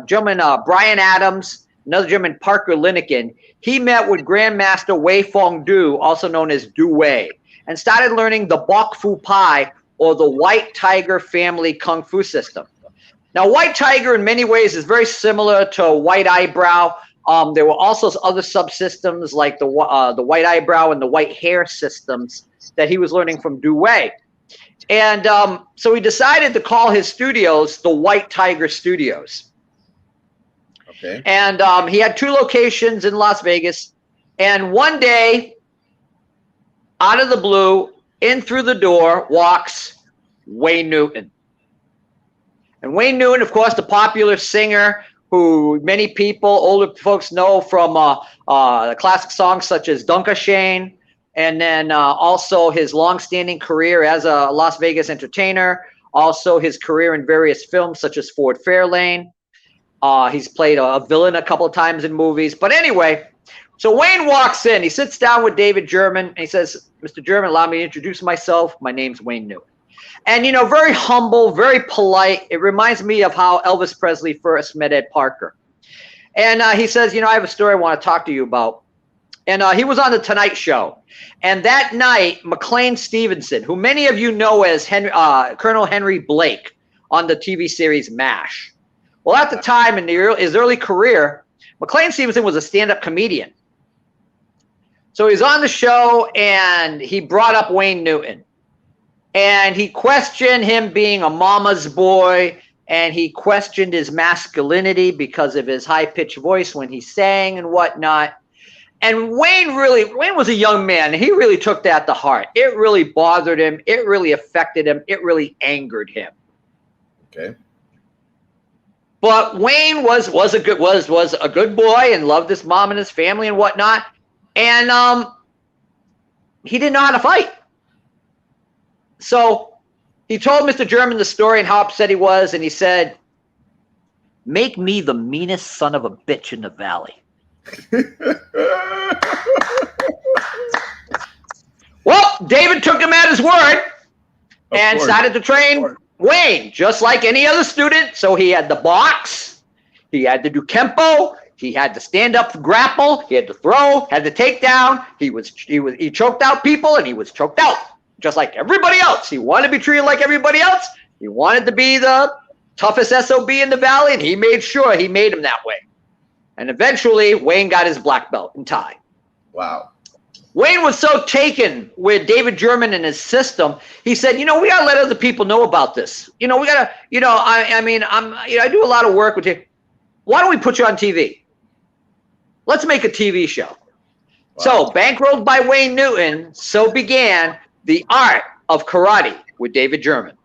gentleman Brian Adams, another gentleman Parker Linnekin. He met with Grandmaster Wei Fong Du, also known as Du Wei, and started learning the Bok Fu Pai, or the White Tiger family Kung Fu system. Now, White Tiger in many ways is very similar to White Eyebrow, There were also other subsystems like the white eyebrow and the white hair systems that he was learning from Dewey. And so he decided to call his studios the White Tiger Studios. Okay. And he had 2 locations in Las Vegas. And one day, out of the blue, in through the door walks Wayne Newton. And Wayne Newton, of course, the popular singer who many people, older folks, know from classic songs such as Dunka Shane, and then also his long-standing career as a Las Vegas entertainer, also his career in various films such as Ford Fairlane. He's played a villain a couple of times in movies. But anyway, so Wayne walks in. He sits down with David German, and he says, Mr. German, allow me to introduce myself. My name's Wayne Newton. And, you know, very humble, very polite. It reminds me of how Elvis Presley first met Ed Parker. And he says, you know, I have a story I want to talk to you about. And he was on the Tonight Show. And that night, McLean Stevenson, who many of you know as Colonel Henry Blake on the TV series MASH. Well, at the time in his early career, McLean Stevenson was a stand-up comedian. So he's on the show, and he brought up Wayne Newton. And he questioned him being a mama's boy, and he questioned his masculinity because of his high-pitched voice when he sang and whatnot. And Wayne was a young man, and he really took that to heart. It really bothered him. It really affected him. It really angered him. Okay. But Wayne was a good boy and loved his mom and his family and whatnot. And he didn't know how to fight. So he told Mr. German the story and how upset he was, and he said, "Make me the meanest son of a bitch in the valley." Well, David took him at his word and started to train Wayne, just like any other student. So he had the box, he had to do Kenpo, he had to stand up, grapple, he had to throw, had to take down. He choked out people, and he was choked out, just like everybody else. He wanted to be treated like everybody else. He wanted to be the toughest SOB in the valley, and he made sure he made him that way. And eventually, Wayne got his black belt in Thai. Wow. Wayne was so taken with David German and his system, he said, you know, we got to let other people know about this. You know, we got to, you know, I do a lot of work with you. Why don't we put you on TV? Let's make a TV show. Wow. So, bankrolled by Wayne Newton, so began The Art of Karate with David German.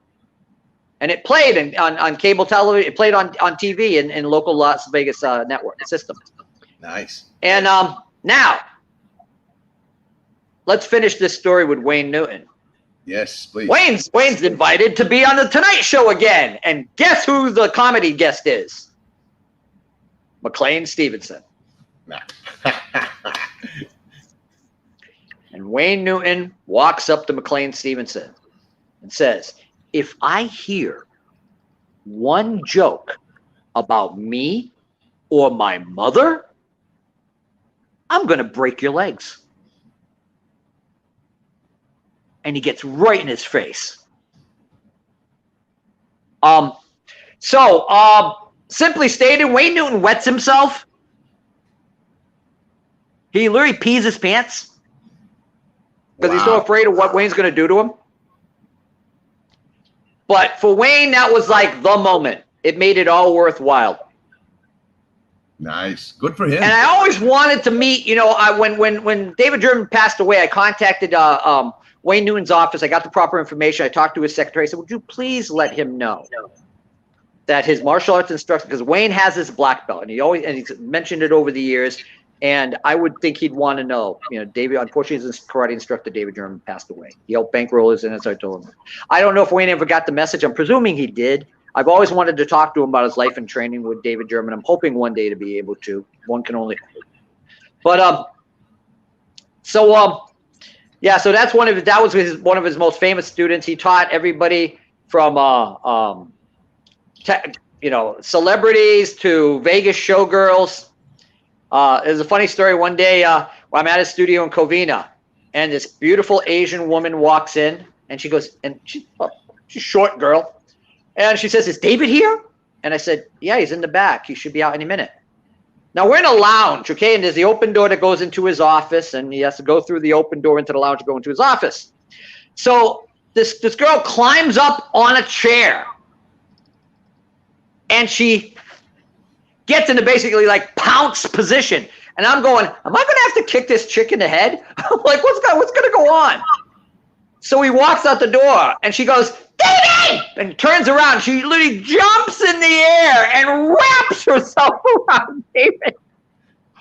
And it played on cable television. It played on TV in local Las Vegas network system. Nice. And now, let's finish this story with Wayne Newton. Yes, please. Wayne's invited to be on the Tonight Show again. And guess who the comedy guest is? McLean Stevenson. Nah. And Wayne Newton walks up to McLean Stevenson and says, if I hear one joke about me or my mother, I'm going to break your legs. And he gets right in his face. Simply stated, Wayne Newton wets himself. He literally pees his pants because he's so afraid of what Wayne's going to do to him. But for Wayne, that was like the moment. It made it all worthwhile. Nice. Good for him. And I always wanted to meet, you know, when David German passed away, I contacted Wayne Newton's office. I got the proper information. I talked to his secretary. I said, would you please let him know that his martial arts instructor, because Wayne has his black belt, and he's mentioned it over the years, and I would think he'd want to know. You know, David, unfortunately, his karate instructor, David German, passed away. He helped bankroll his, and as I told him. I don't know if Wayne ever got the message. I'm presuming he did. I've always wanted to talk to him about his life and training with David German. I'm hoping one day to be able to. One can only hope. But yeah, so that's one of his most famous students. He taught everybody from celebrities to Vegas showgirls. There's a funny story. One day, I'm at his studio in Covina, and this beautiful Asian woman walks in, and she goes, and she's a short girl, and she says, "Is David here?" And I said, "Yeah, he's in the back. He should be out any minute." Now we're in a lounge, okay? And there's the open door that goes into his office, and he has to go through the open door into the lounge to go into his office. So this girl climbs up on a chair, and she gets into basically like pounce position. And I'm going, am I going to have to kick this chick in the head? I'm like, what's going to go on? So he walks out the door, and she goes, David! And turns around. She literally jumps in the air and wraps herself around David.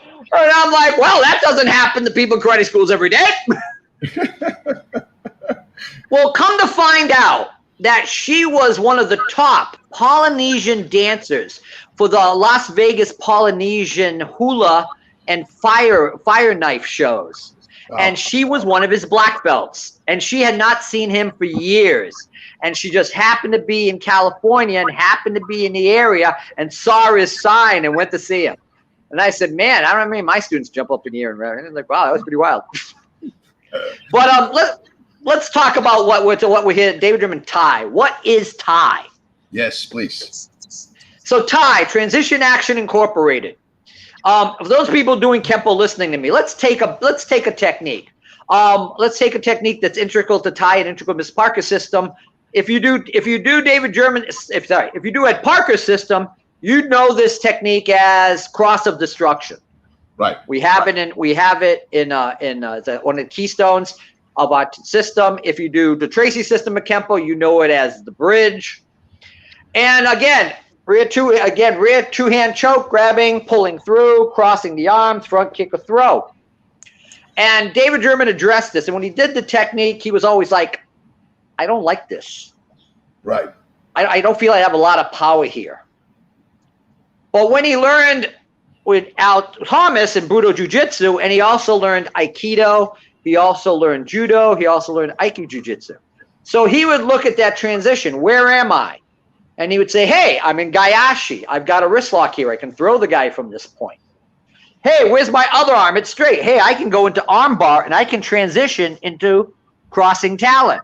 And I'm like, well, that doesn't happen to people in karate schools every day. Well, come to find out that she was one of the top Polynesian dancers for the Las Vegas Polynesian hula and fire knife shows. Wow. And she was one of his black belts, and she had not seen him for years. And she just happened to be in California and happened to be in the area and saw his sign and went to see him. And I said, man, I don't know, my students jump up in the air and I'm like, wow, that was pretty wild. But let's talk about what we're here. David German, TAI. What is TAI? Yes, please. So TAI, Transition Action Incorporated. For those people doing Kenpo listening to me, let's take a technique. Let's take a technique that's integral to TAI and integral to Miss Parker's system. If you do David German, if you do Ed Parker's system, you know this technique as cross of destruction. Right. We have it in one of the keystones of our system. If you do the Tracy system of Kenpo, you know it as the bridge. And again, rear two-hand choke, grabbing, pulling through, crossing the arms, front kick or throw. And David German addressed this. And when he did the technique, he was always like, I don't like this. Right. I don't feel I have a lot of power here. But when he learned with Al Thomas and Budo Jiu-Jitsu, and he also learned Aikido, he also learned Judo, he also learned Aikido Jiu-Jitsu. So he would look at that transition. Where am I? And he would say, hey, I'm in Gayashi. I've got a wrist lock here. I can throw the guy from this point. Hey, where's my other arm? It's straight. Hey, I can go into arm bar, and I can transition into crossing talon.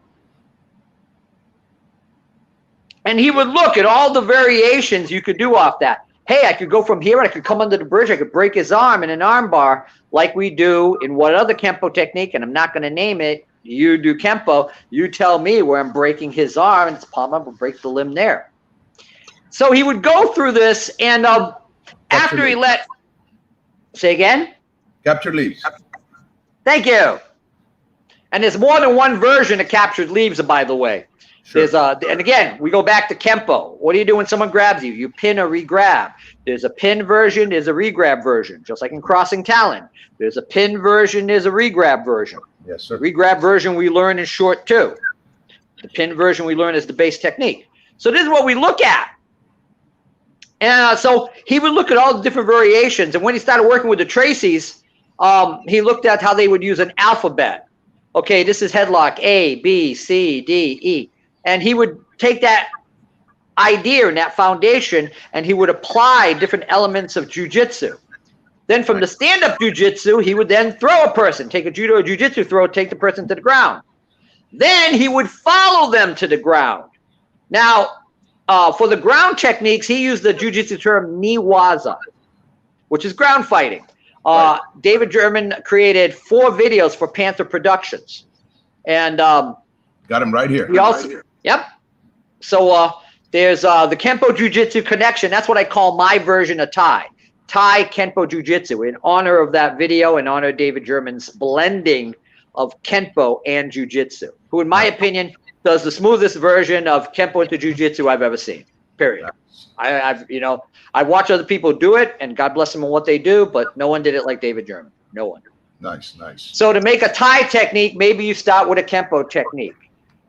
And he would look at all the variations you could do off that. Hey, I could go from here, and I could come under the bridge. I could break his arm in an arm bar like we do in what other Kenpo technique, and I'm not going to name it. You do Kenpo. You tell me where I'm breaking his arm, and it's palm up, we'll break the limb there. So he would go through this, and after he let – say again? Captured leaves. Thank you. And there's more than one version of captured leaves, by the way. Sure. And again, we go back to Kenpo. What do you do when someone grabs you? You pin or re-grab. There's a pin version, there's a re-grab version, just like in crossing talon. There's a pin version, there's a re-grab version. Yes, sir. Re-grab version we learn in short two. The pin version we learn is the base technique. So this is what we look at. And so he would look at all the different variations. And when he started working with the Tracys, he looked at how they would use an alphabet. Okay, this is headlock A, B, C, D, E. And he would take that idea and that foundation, and he would apply different elements of jiu-jitsu. Then from the stand-up jiu-jitsu, he would then throw a person, take a judo or jiu-jitsu throw, take the person to the ground. Then he would follow them to the ground. Now, for the ground techniques, he used the jiu-jitsu term niwaza, which is ground fighting. David German created 4 videos for Panther Productions. And got him right here. He also, yep. So there's the Kenpo Jiu-Jitsu connection. That's what I call my version of TAI. TAI Kenpo Jiu-Jitsu, in honor of that video, in honor of David German's blending of Kenpo and Jiu-Jitsu, who, in my opinion, does the smoothest version of Kenpo into Jiu-Jitsu I've ever seen, period. I've watched other people do it, and God bless them on what they do, but no one did it like David German. No one. Nice, nice. So to make a TAI technique, maybe you start with a Kenpo technique.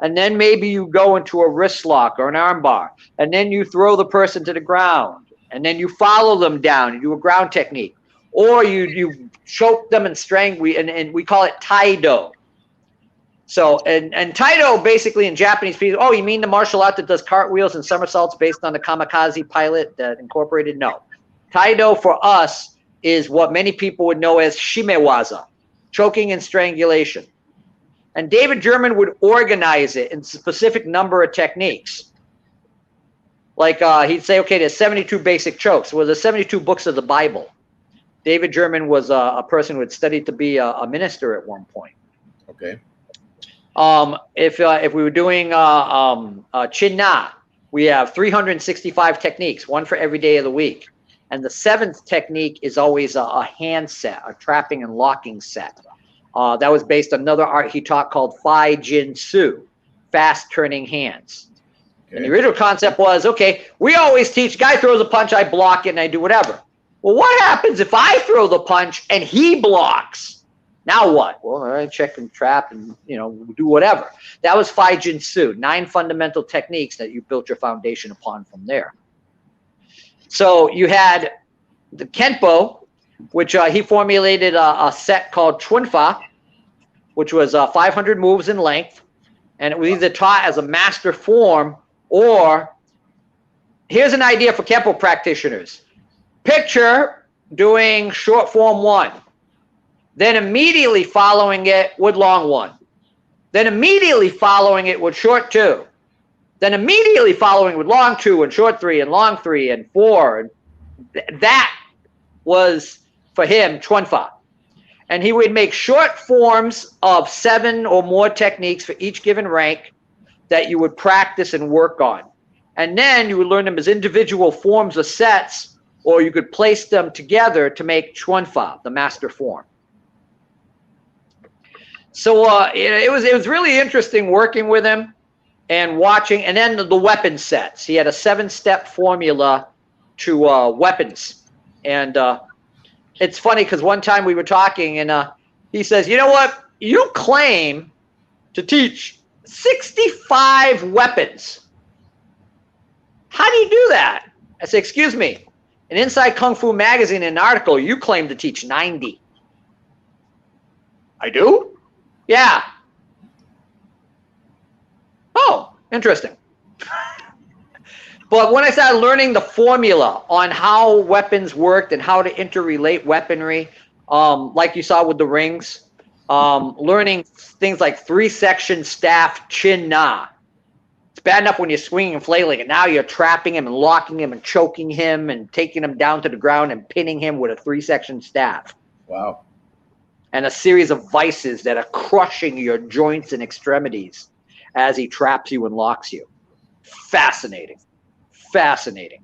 And then maybe you go into a wrist lock or an arm bar. And then you throw the person to the ground. And then you follow them down. You do a ground technique. Or you choke them and strangle, and we call it Taido. So, and Taido basically in Japanese people, oh, you mean the martial art that does cartwheels and somersaults based on the kamikaze pilot that incorporated? No. Taido for us is what many people would know as shimewaza, choking and strangulation. And David German would organize it in a specific number of techniques. Like he'd say, okay, there's 72 basic chokes. Well, there's 72 books of the Bible. David German was a person who had studied to be a minister at one point. Okay. If we were doing Chin Na, we have 365 techniques, one for every day of the week. And the 7th technique is always a hand set, a trapping and locking set. That was based on another art he taught called Fai Jin Su, fast turning hands. Okay. And the original concept was, okay, we always teach, guy throws a punch, I block it, and I do whatever. Well, what happens if I throw the punch and he blocks? Now what? Well, I check and trap and, do whatever. That was Fai Jin Su, 9 fundamental techniques that you built your foundation upon from there. So you had the Kenpo, which he formulated a set called Chunfa, which was 500 moves in length. And it was either taught as a master form or, here's an idea for Kenpo practitioners. Picture doing short form 1. Then immediately following it with long 1. Then immediately following it with short 2. Then immediately following with long 2 and short 3 and long 3 and 4. And that was, for him, Chunfa. And he would make short forms of 7 or more techniques for each given rank that you would practice and work on. And then you would learn them as individual forms or sets, or you could place them together to make Chunfa, the master form. So it was really interesting working with him and watching, and then the weapon sets. He had a 7-step formula to weapons. And it's funny because one time we were talking and he says, you know what? You claim to teach 65 weapons. How do you do that? I said, excuse me. In Inside Kung Fu Magazine, in an article, you claim to teach 90. I do? Yeah. Oh, interesting. But when I started learning the formula on how weapons worked and how to interrelate weaponry, like you saw with the rings, learning things like 3-section staff Chin Na. It's bad enough when you're swinging and flailing, and now you're trapping him and locking him and choking him and taking him down to the ground and pinning him with a 3-section staff. Wow. And a series of vices that are crushing your joints and extremities as he traps you and locks you. Fascinating. Fascinating.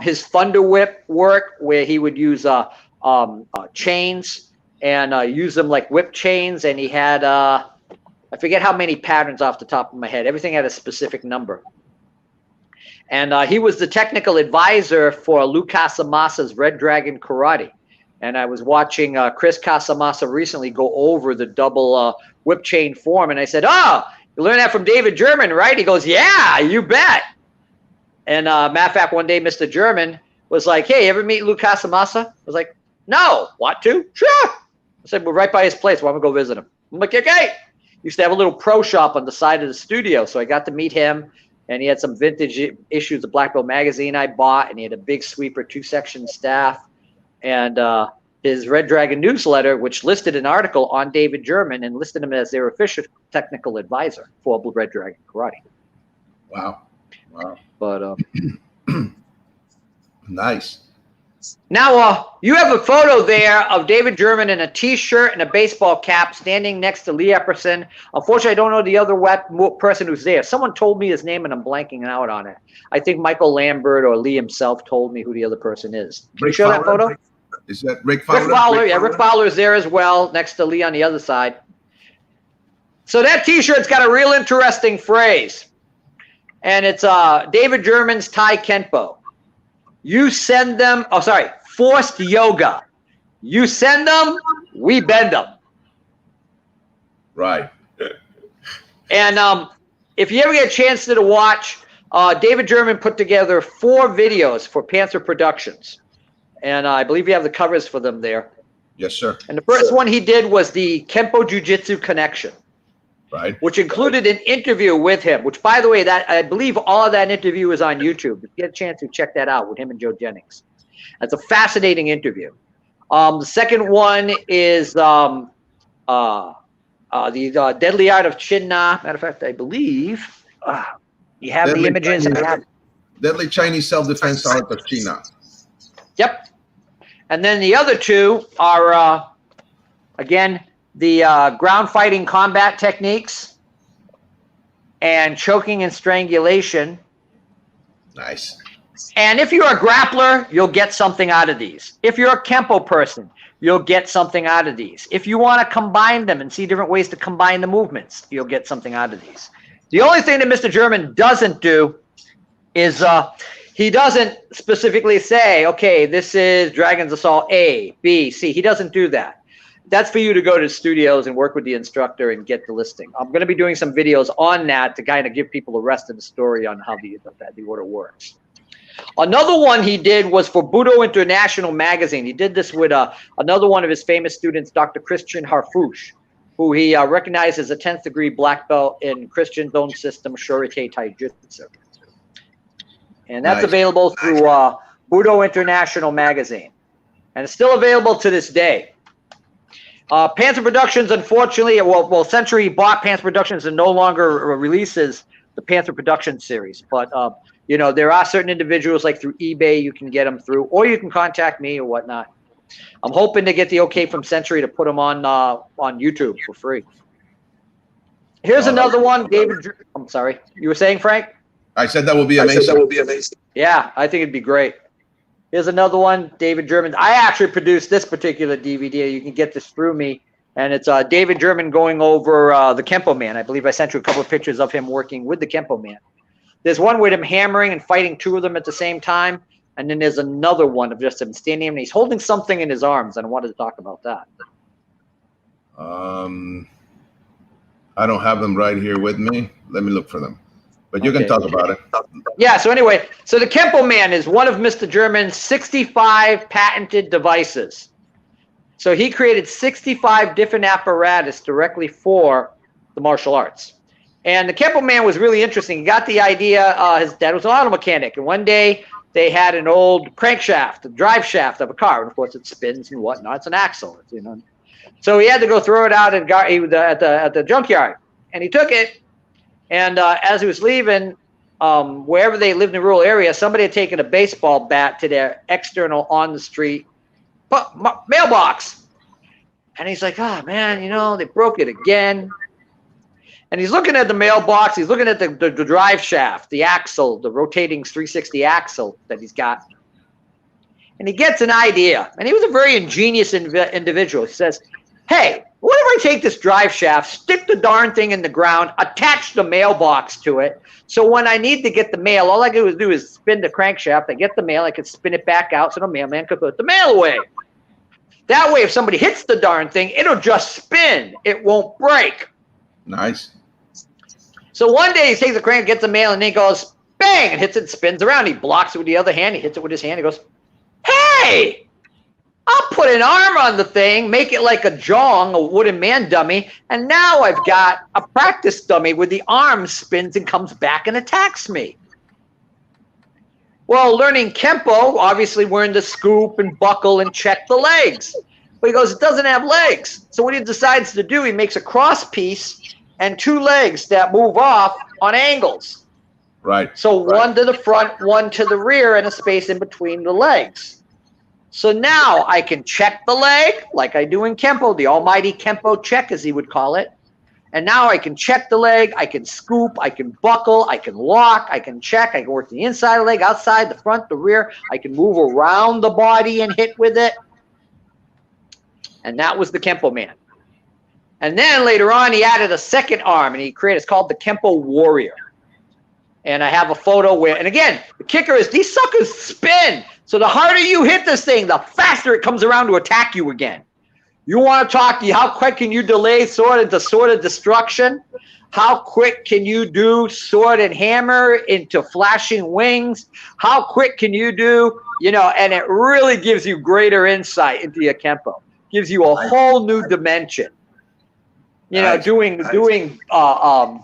His Thunder Whip work, where he would use chains and use them like whip chains, and he had I forget how many patterns off the top of my head. Everything had a specific number. And he was the technical advisor for Lou Casamasa's Red Dragon Karate. And I was watching Chris Casamasa recently go over the double whip chain form, and I said, "Oh, you learned that from David German, right?" He goes, "Yeah, you bet." And matter of fact, one day Mr. German was like, "Hey, ever meet Lou Casamasa?" I was like, "No, want to?" "Sure." I said, "We're right by his place. Why don't we go visit him?" I'm like, "Okay." Used to have a little pro shop on the side of the studio, so I got to meet him, and he had some vintage issues of Black Belt magazine I bought, and he had a big sweeper 2-section staff, and his Red Dragon newsletter, which listed an article on David German and listed him as their official technical advisor for Red Dragon Karate. Wow. Wow. But nice. Now, you have a photo there of David German in a T-shirt and a baseball cap standing next to Lee Epperson. Unfortunately, I don't know the other person who's there. Someone told me his name, and I'm blanking out on it. I think Michael Lambert or Lee himself told me who the other person is. Can you show that photo? Is that Rick Fowler? Rick Fowler, yeah. Rick Fowler is there as well, next to Lee on the other side. So that T-shirt's got a real interesting phrase. And it's David German's Thai Kenpo. You send them, forced yoga. You send them, we bend them. Right. And if you ever get a chance to watch, David German put together 4 videos for Panther Productions. And I believe you have the covers for them there. Yes, sir. And the first one he did was the Kenpo Jiu-Jitsu Connection. Right. Which included an interview with him, which, by the way, that I believe all of that interview is on YouTube. If you get a chance to check that out with him and Joe Jennings. That's a fascinating interview. The second one is the Deadly Art of Chin Na. Matter of fact, I believe you have the images. Deadly Chinese Self-Defense Art of Chin Na. Yep. And then the other two are, again, the ground fighting combat techniques and choking and strangulation. Nice. And if you're a grappler, you'll get something out of these. If you're a Kenpo person, you'll get something out of these. If you want to combine them and see different ways to combine the movements, you'll get something out of these. The only thing that Mr. German doesn't do is he doesn't specifically say, okay, this is Dragon's Assault A, B, C. He doesn't do that. That's for you to go to studios and work with the instructor and get the listing. I'm going to be doing some videos on that to kind of give people the rest of the story on how the order works. Another one he did was for Budo International magazine. He did this with another one of his famous students, Dr. Christian Harfouche, who he recognized as a 10th degree black belt in Christian Zone System Shorite Taijutsu. And that's available through Budo International magazine. And it's still available to this day. Panzer Productions, unfortunately, well, Century bought Panzer Productions and no longer releases the Panzer Productions series. But, you know, there are certain individuals, like through eBay, you can get them through, or you can contact me or whatnot. I'm hoping to get the okay from Century to put them on YouTube for free. Here's another one, David. I'm sorry. You were saying, Frank? I said that would be amazing. Yeah, I think it'd be great. Here's another one, David German. I actually produced this particular DVD. You can get this through me. And it's David German going over the Kenpo Man. I believe I sent you a couple of pictures of him working with the Kenpo Man. There's one with him hammering and fighting two of them at the same time. And then there's another one of just him standing and he's holding something in his arms. And I wanted to talk about that. I don't have them right here with me. Let me look for them. But you can talk about it. Yeah, so anyway, so the Kenpo Man is one of Mr. German's 65 patented devices. So he created 65 different apparatus directly for the martial arts. And the Kenpo Man was really interesting. He got the idea, his dad was an auto mechanic, and one day they had an old crankshaft, a drive shaft of a car, and of course it spins and whatnot. It's an axle, you know. So he had to go throw it out at the junkyard, and he took it. And as he was leaving, wherever they lived in a rural area, somebody had taken a baseball bat to their external on the street mailbox. And he's like, oh, man, you know, they broke it again. And he's looking at the mailbox. He's looking at the drive shaft, the axle, the rotating 360 axle that he's got. And he gets an idea. And he was a very ingenious individual. He says, hey, what if I take this drive shaft, stick the darn thing in the ground, attach the mailbox to it, so when I need to get the mail, all I do is spin the crankshaft. I get the mail, I can spin it back out so the mailman could put the mail away. That way, if somebody hits the darn thing, it'll just spin. It won't break. Nice. So one day he takes the crank, gets the mail, and then he goes, bang, and hits it, spins around. He blocks it with the other hand. He hits it with his hand. He goes, hey! I'll put an arm on the thing, make it like a jong, a wooden man dummy, and now I've got a practice dummy where the arm spins and comes back and attacks me. Well, learning Kenpo, obviously we're in the scoop and buckle and check the legs. But he goes, it doesn't have legs. So what he decides to do, he makes a cross piece and two legs that move off on angles. Right. So one to the front, one to the rear, and a space in between the legs. So now I can check the leg like I do in Kenpo, the almighty Kenpo check, as he would call it. And now I can check the leg, I can scoop, I can buckle, I can lock, I can check, I can work the inside of the leg, outside, the front, the rear. I can move around the body and hit with it. And that was the Kenpo Man. And then later on, he added a second arm, and he created, it's called the Kenpo Warrior. And I have a photo where, and again, the kicker is these suckers spin. So the harder you hit this thing, the faster it comes around to attack you again. You want to talk to you, how quick can you delay sword into sword of destruction? How quick can you do sword and hammer into flashing wings? How quick can you do, you know, and it really gives you greater insight into your Kenpo. Gives you a whole new dimension. You know, doing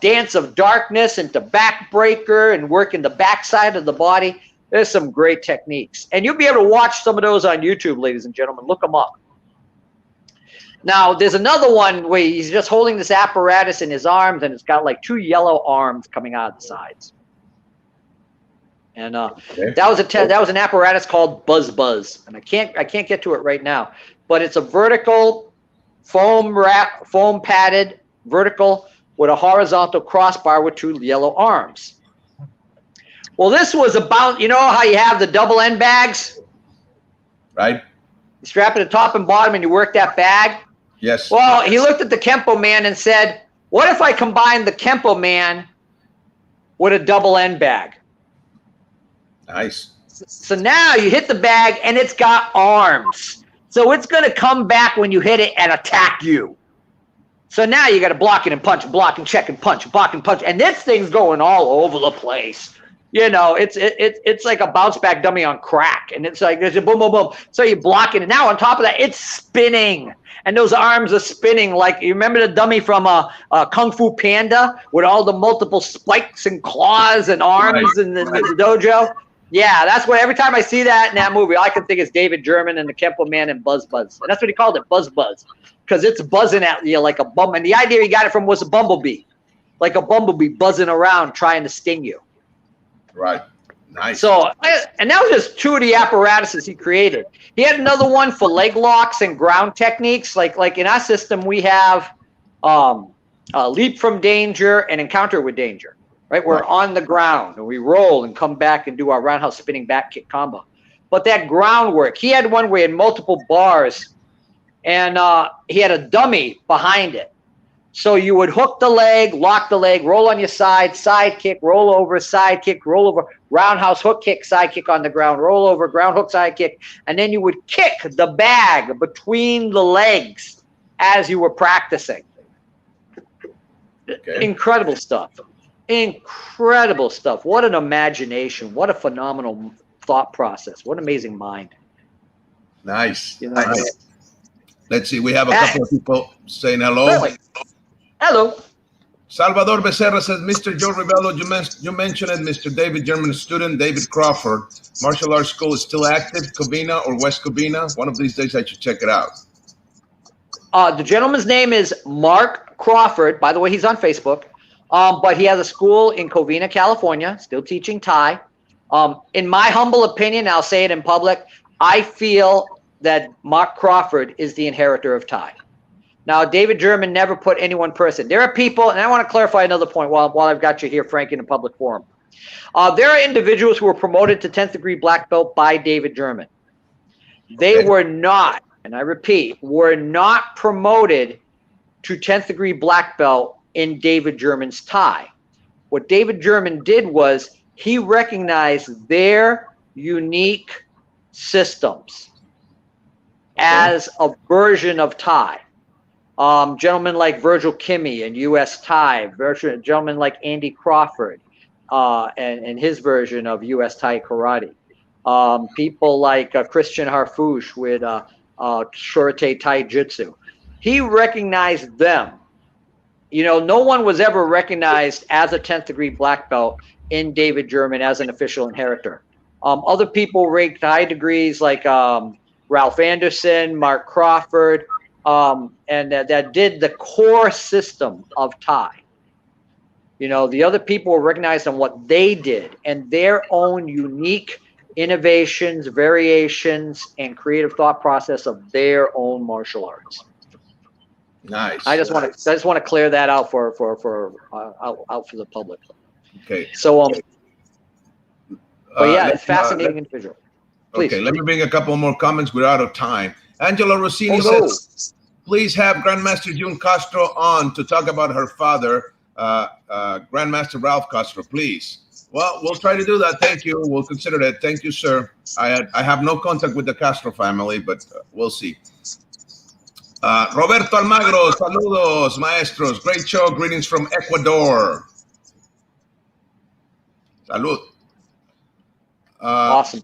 Dance of Darkness into backbreaker and working the backside of the body. There's some great techniques. And you'll be able to watch some of those on YouTube, ladies and gentlemen. Look them up. Now, there's another one where he's just holding this apparatus in his arms, and it's got like two yellow arms coming out of the sides. And that was an apparatus called Buzz, and I can't get to it right now, but it's a vertical foam padded vertical with a horizontal crossbar with 2 yellow arms. Well, this was about, you know how you have the double end bags? Right. You strap it at the top and bottom and you work that bag? Yes. Well, he looked at the Kenpo man and said, what if I combine the Kenpo man with a double end bag? Nice. So now you hit the bag and it's got arms. So it's going to come back when you hit it and attack you. So now you got to block it and punch, block and check and punch, block and punch. And this thing's going all over the place. You know, it's like a bounce back dummy on crack. And it's like there's a boom, boom, boom. So you block it. And now on top of that, it's spinning. And those arms are spinning like, you remember the dummy from Kung Fu Panda with all the multiple spikes and claws and arms in the dojo? Yeah, that's what, every time I see that in that movie, all I can think is David German and the Kenpo man and Buzz. And that's what he called it, Buzz. Because it's buzzing at you like a bum. And the idea he got it from was a bumblebee. Like a bumblebee buzzing around trying to sting you. Right. Nice. So, and that was just 2 of the apparatuses he created. He had another one for leg locks and ground techniques. Like in our system, we have leap from danger and encounter with danger. Right? We're on the ground and we roll and come back and do our roundhouse spinning back kick combo. But that groundwork, he had one where he had multiple bars and he had a dummy behind it. So you would hook the leg, lock the leg, roll on your side kick, roll over, side kick, roll over, roundhouse hook kick, side kick on the ground, roll over, ground hook, side kick. And then you would kick the bag between the legs as you were practicing. Okay. Incredible stuff. Incredible stuff. What an imagination. What a phenomenal thought process. What an amazing mind. Nice. You know, nice. Let's see. We have a couple of people saying hello. Really? Hello. Salvador Becerra says, Mr. Joe Rebelo, you mentioned it, Mr. David German student, David Crawford. Martial arts school is still active, Covina or West Covina. One of these days I should check it out. The gentleman's name is Mark Crawford. By the way, he's on Facebook. But he has a school in Covina, California, still teaching Thai. In my humble opinion, I'll say it in public, I feel that Mark Crawford is the inheritor of Thai. Now, David German never put any one person. There are people, and I want to clarify another point while I've got you here, Frank, in a public forum. There are individuals who were promoted to 10th degree black belt by David German. They were not, and I repeat, were not promoted to 10th degree black belt in David German's Thai. What David German did was he recognized their unique systems as a version of Thai. Gentlemen like Virgil Kimmey and U.S. Thai, gentlemen like Andy Crawford and his version of U.S. Thai Karate. People like Christian Harfouche with Shorite Tai Jitsu. He recognized them. You know, no one was ever recognized as a 10th degree black belt in David German as an official inheritor. Other people ranked high degrees like Ralph Anderson, Mark Crawford, and that did the core system of Thai. You know, the other people were recognized on what they did and their own unique innovations, variations, and creative thought process of their own martial arts. Nice. I just want to clear that out for the public. Okay. So but yeah, it's fascinating individual. Please. Okay, let me bring a couple more comments. We're out of time. Angela Rossini says, please have Grandmaster June Castro on to talk about her father, Grandmaster Ralph Castro, please. Well, we'll try to do that. Thank you. We'll consider that. Thank you, sir. I have no contact with the Castro family, but we'll see. Roberto Almagro, saludos, maestros. Great show. Greetings from Ecuador. Salud. Awesome.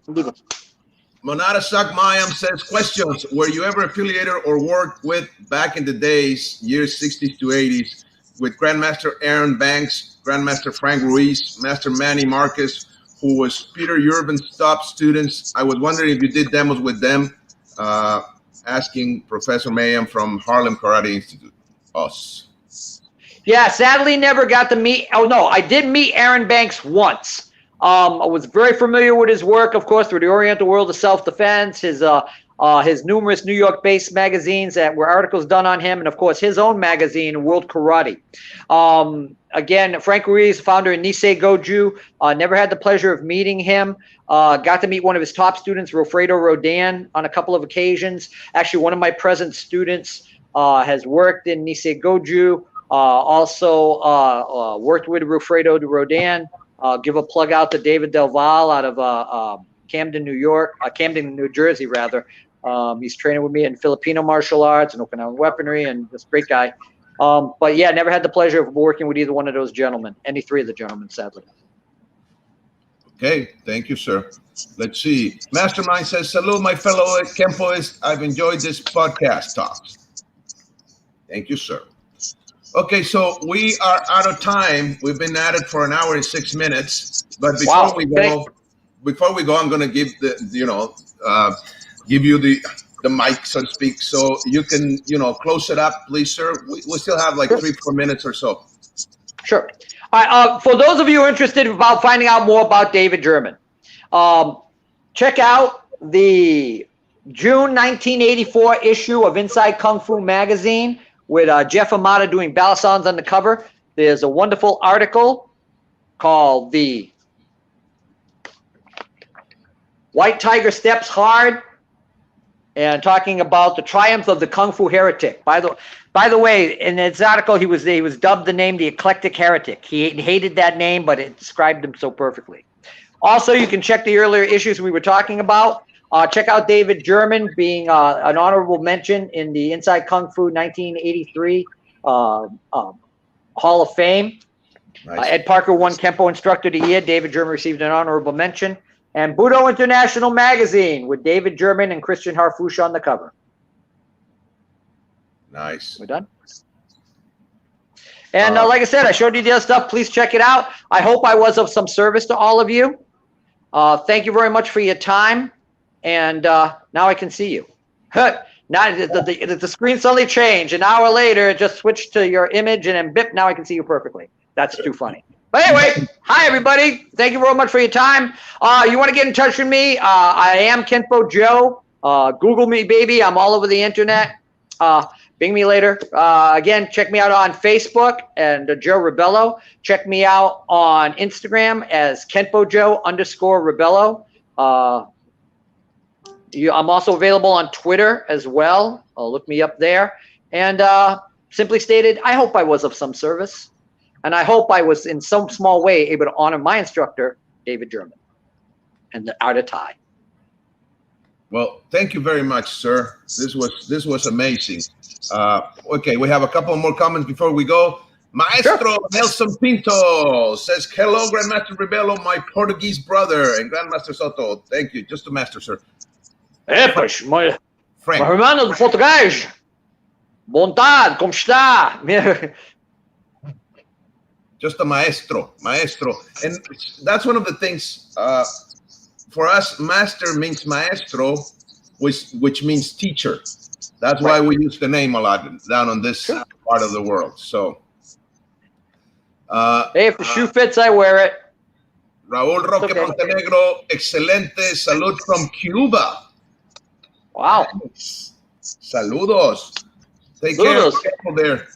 Monada Sakmayam says, questions. Were you ever affiliated or worked with back in the days, years 60s to 80s, with Grandmaster Aaron Banks, Grandmaster Frank Ruiz, Master Manny Marcus, who was Peter Urban's top students? I was wondering if you did demos with them. Asking Professor Mayhem from Harlem Karate Institute. Us. Yeah, sadly never got to meet. Oh, no, I did meet Aaron Banks once. I was very familiar with his work, of course, through the Oriental World of Self-Defense, his numerous New York-based magazines that were articles done on him, and of course his own magazine, World Karate. Again, Frank Ruiz, founder of Nisei Goju. Never had the pleasure of meeting him. Got to meet one of his top students, Wilfredo Rodan, on a couple of occasions. Actually, one of my present students has worked in Nisei Goju. Also worked with Wilfredo Rodan. Give a plug out to David Del Val out of Camden, New Jersey, rather. He's training with me in Filipino martial arts and Okinawan weaponry, and this great guy. But yeah, never had the pleasure of working with either one of those gentlemen, any three of the gentlemen, sadly. Okay, thank you, sir. Let's see. Mastermind says, "Salud, my fellow Kenpoists. I've enjoyed this podcast talks." Thank you, sir. Okay, so we are out of time. We've been at it for 1 hour and 6 minutes. But before we go, I'm going to give give you the mic, so to speak, so you can close it up, please, sir. We still have like 3-4 minutes or so. Sure. All right, for those of you interested about finding out more about David German, check out the June 1984 issue of Inside Kung Fu magazine with Jeff Amata doing balisons on the cover. There's a wonderful article called "The White Tiger Steps Hard," and talking about the triumph of the Kung Fu heretic. By the way, in this article, he was dubbed the name the Eclectic Heretic. He hated that name, but it described him so perfectly. Also, you can check the earlier issues we were talking about. Check out David German being an honorable mention in the Inside Kung Fu 1983 Hall of Fame. Nice. Ed Parker won Kenpo Instructor of the Year. David German received an honorable mention. And Budo International Magazine with David German and Christian Harfouche on the cover. Nice. We're done. And like I said, I showed you the other stuff. Please check it out. I hope I was of some service to all of you. Thank you very much for your time. And now I can see you. Now the screen suddenly changed. An hour later, it just switched to your image, and then bip, now I can see you perfectly. That's too funny. But anyway, hi, everybody. Thank you very much for your time. You want to get in touch with me? I am Kenpo Joe. Google me, baby. I'm all over the internet. Bing me later. Again, check me out on Facebook and Joe Rebelo. Check me out on Instagram as Kenpo Joe _Rebelo. I'm also available on Twitter as well. Look me up there. And simply stated, I hope I was of some service. And I hope I was in some small way able to honor my instructor, David German, and the art of Thai. Well, thank you very much, sir. This was amazing. Okay, we have a couple more comments before we go. Maestro Nelson Pinto says, "Hello, Grandmaster Rebelo, my Portuguese brother, and Grandmaster Soto." Thank you. Just a master, sir. Pois, meu irmão do português. Bom tarde, como está? Just a maestro. And that's one of the things, for us, master means maestro, which means teacher. That's why we use the name a lot down on this part of the world. So, hey, if the shoe fits, I wear it. Raúl Roque Montenegro, excelente. Salud from Cuba. Wow. Nice. Saludos. Take care there.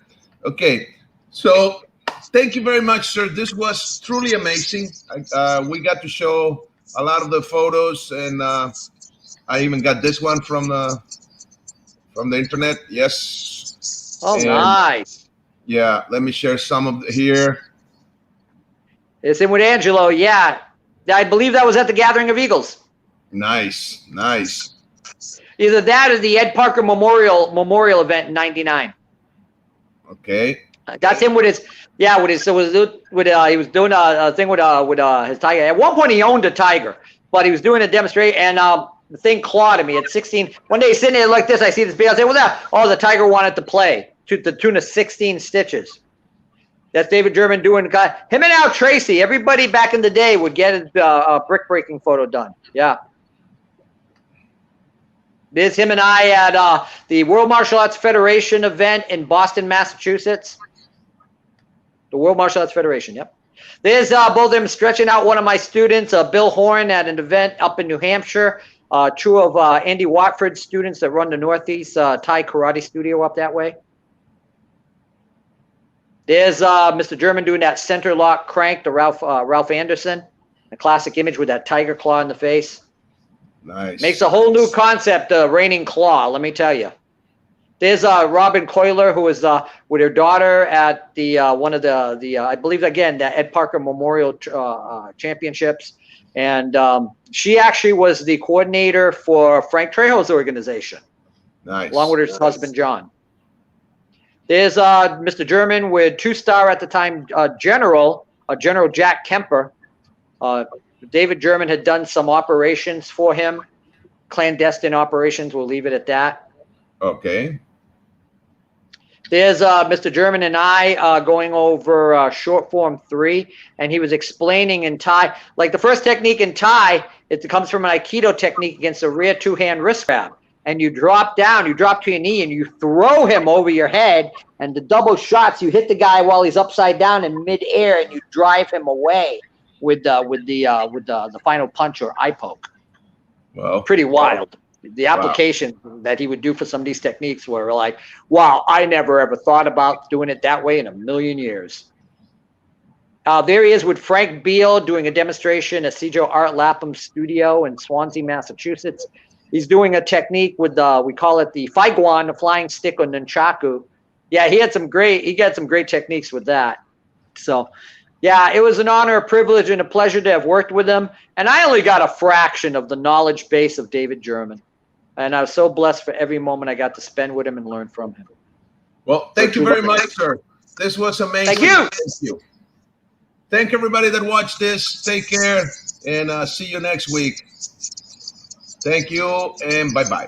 Okay. So, thank you very much, sir. This was truly amazing. We got to show a lot of the photos, and I even got this one from the internet. Yes. Oh, and, nice. Yeah, let me share some of here. It's in with Angelo. Yeah, I believe that was at the Gathering of Eagles. Nice. Either that or the Ed Parker Memorial event in '99. Okay. That's him with his. Yeah, he was doing a thing with his tiger. At one point, he owned a tiger, but he was doing a demonstration, and the thing clawed at me at 16. One day, he's sitting there like this. I see this video. I say, the tiger wanted to play to the tune of 16 stitches. That's David German doing. Him and Al Tracy. Everybody back in the day would get a brick breaking photo done. Yeah. There's him and I at the World Martial Arts Federation event in Boston, Massachusetts. The World Martial Arts Federation, yep. There's both of them stretching out one of my students, Bill Horn, at an event up in New Hampshire. Two of Andy Watford's students that run the Northeast TAI Karate Studio up that way. There's Mr. German doing that center lock crank to Ralph Anderson, a classic image with that tiger claw in the face. Nice. Makes a whole new concept, reigning claw, let me tell you. There's Robin Coiler, who was with her daughter at the one of the I believe, again, the Ed Parker Memorial Championships. And she actually was the coordinator for Frank Trejo's organization. Nice. Along with her husband, John. There's Mr. German with two-star at the time General Jack Kemper. David German had done some operations for him, clandestine operations. We'll leave it at that. Okay. There's Mr. German and I going over short form 3, and he was explaining in Thai, like the first technique in Thai, it comes from an Aikido technique against a rear two-hand wrist grab. And you drop down, you drop to your knee, and you throw him over your head. And the double shots, you hit the guy while he's upside down in midair, and you drive him away with the final punch or eye poke. Well, pretty wild. The application that he would do for some of these techniques were like, wow, I never ever thought about doing it that way in a million years. There he is with Frank Beal doing a demonstration at Cijo Art Lapham Studio in Swansea, Massachusetts. He's doing a technique with we call it the Faiguan, the flying stick on nunchaku. Yeah, he got some great techniques with that. So, yeah, it was an honor, a privilege, and a pleasure to have worked with him. And I only got a fraction of the knowledge base of David German. And I was so blessed for every moment I got to spend with him and learn from him. Well, thank you very much, sir. This was amazing. Thank you. Thank you. Thank everybody that watched this. Take care, and see you next week. Thank you, and bye-bye.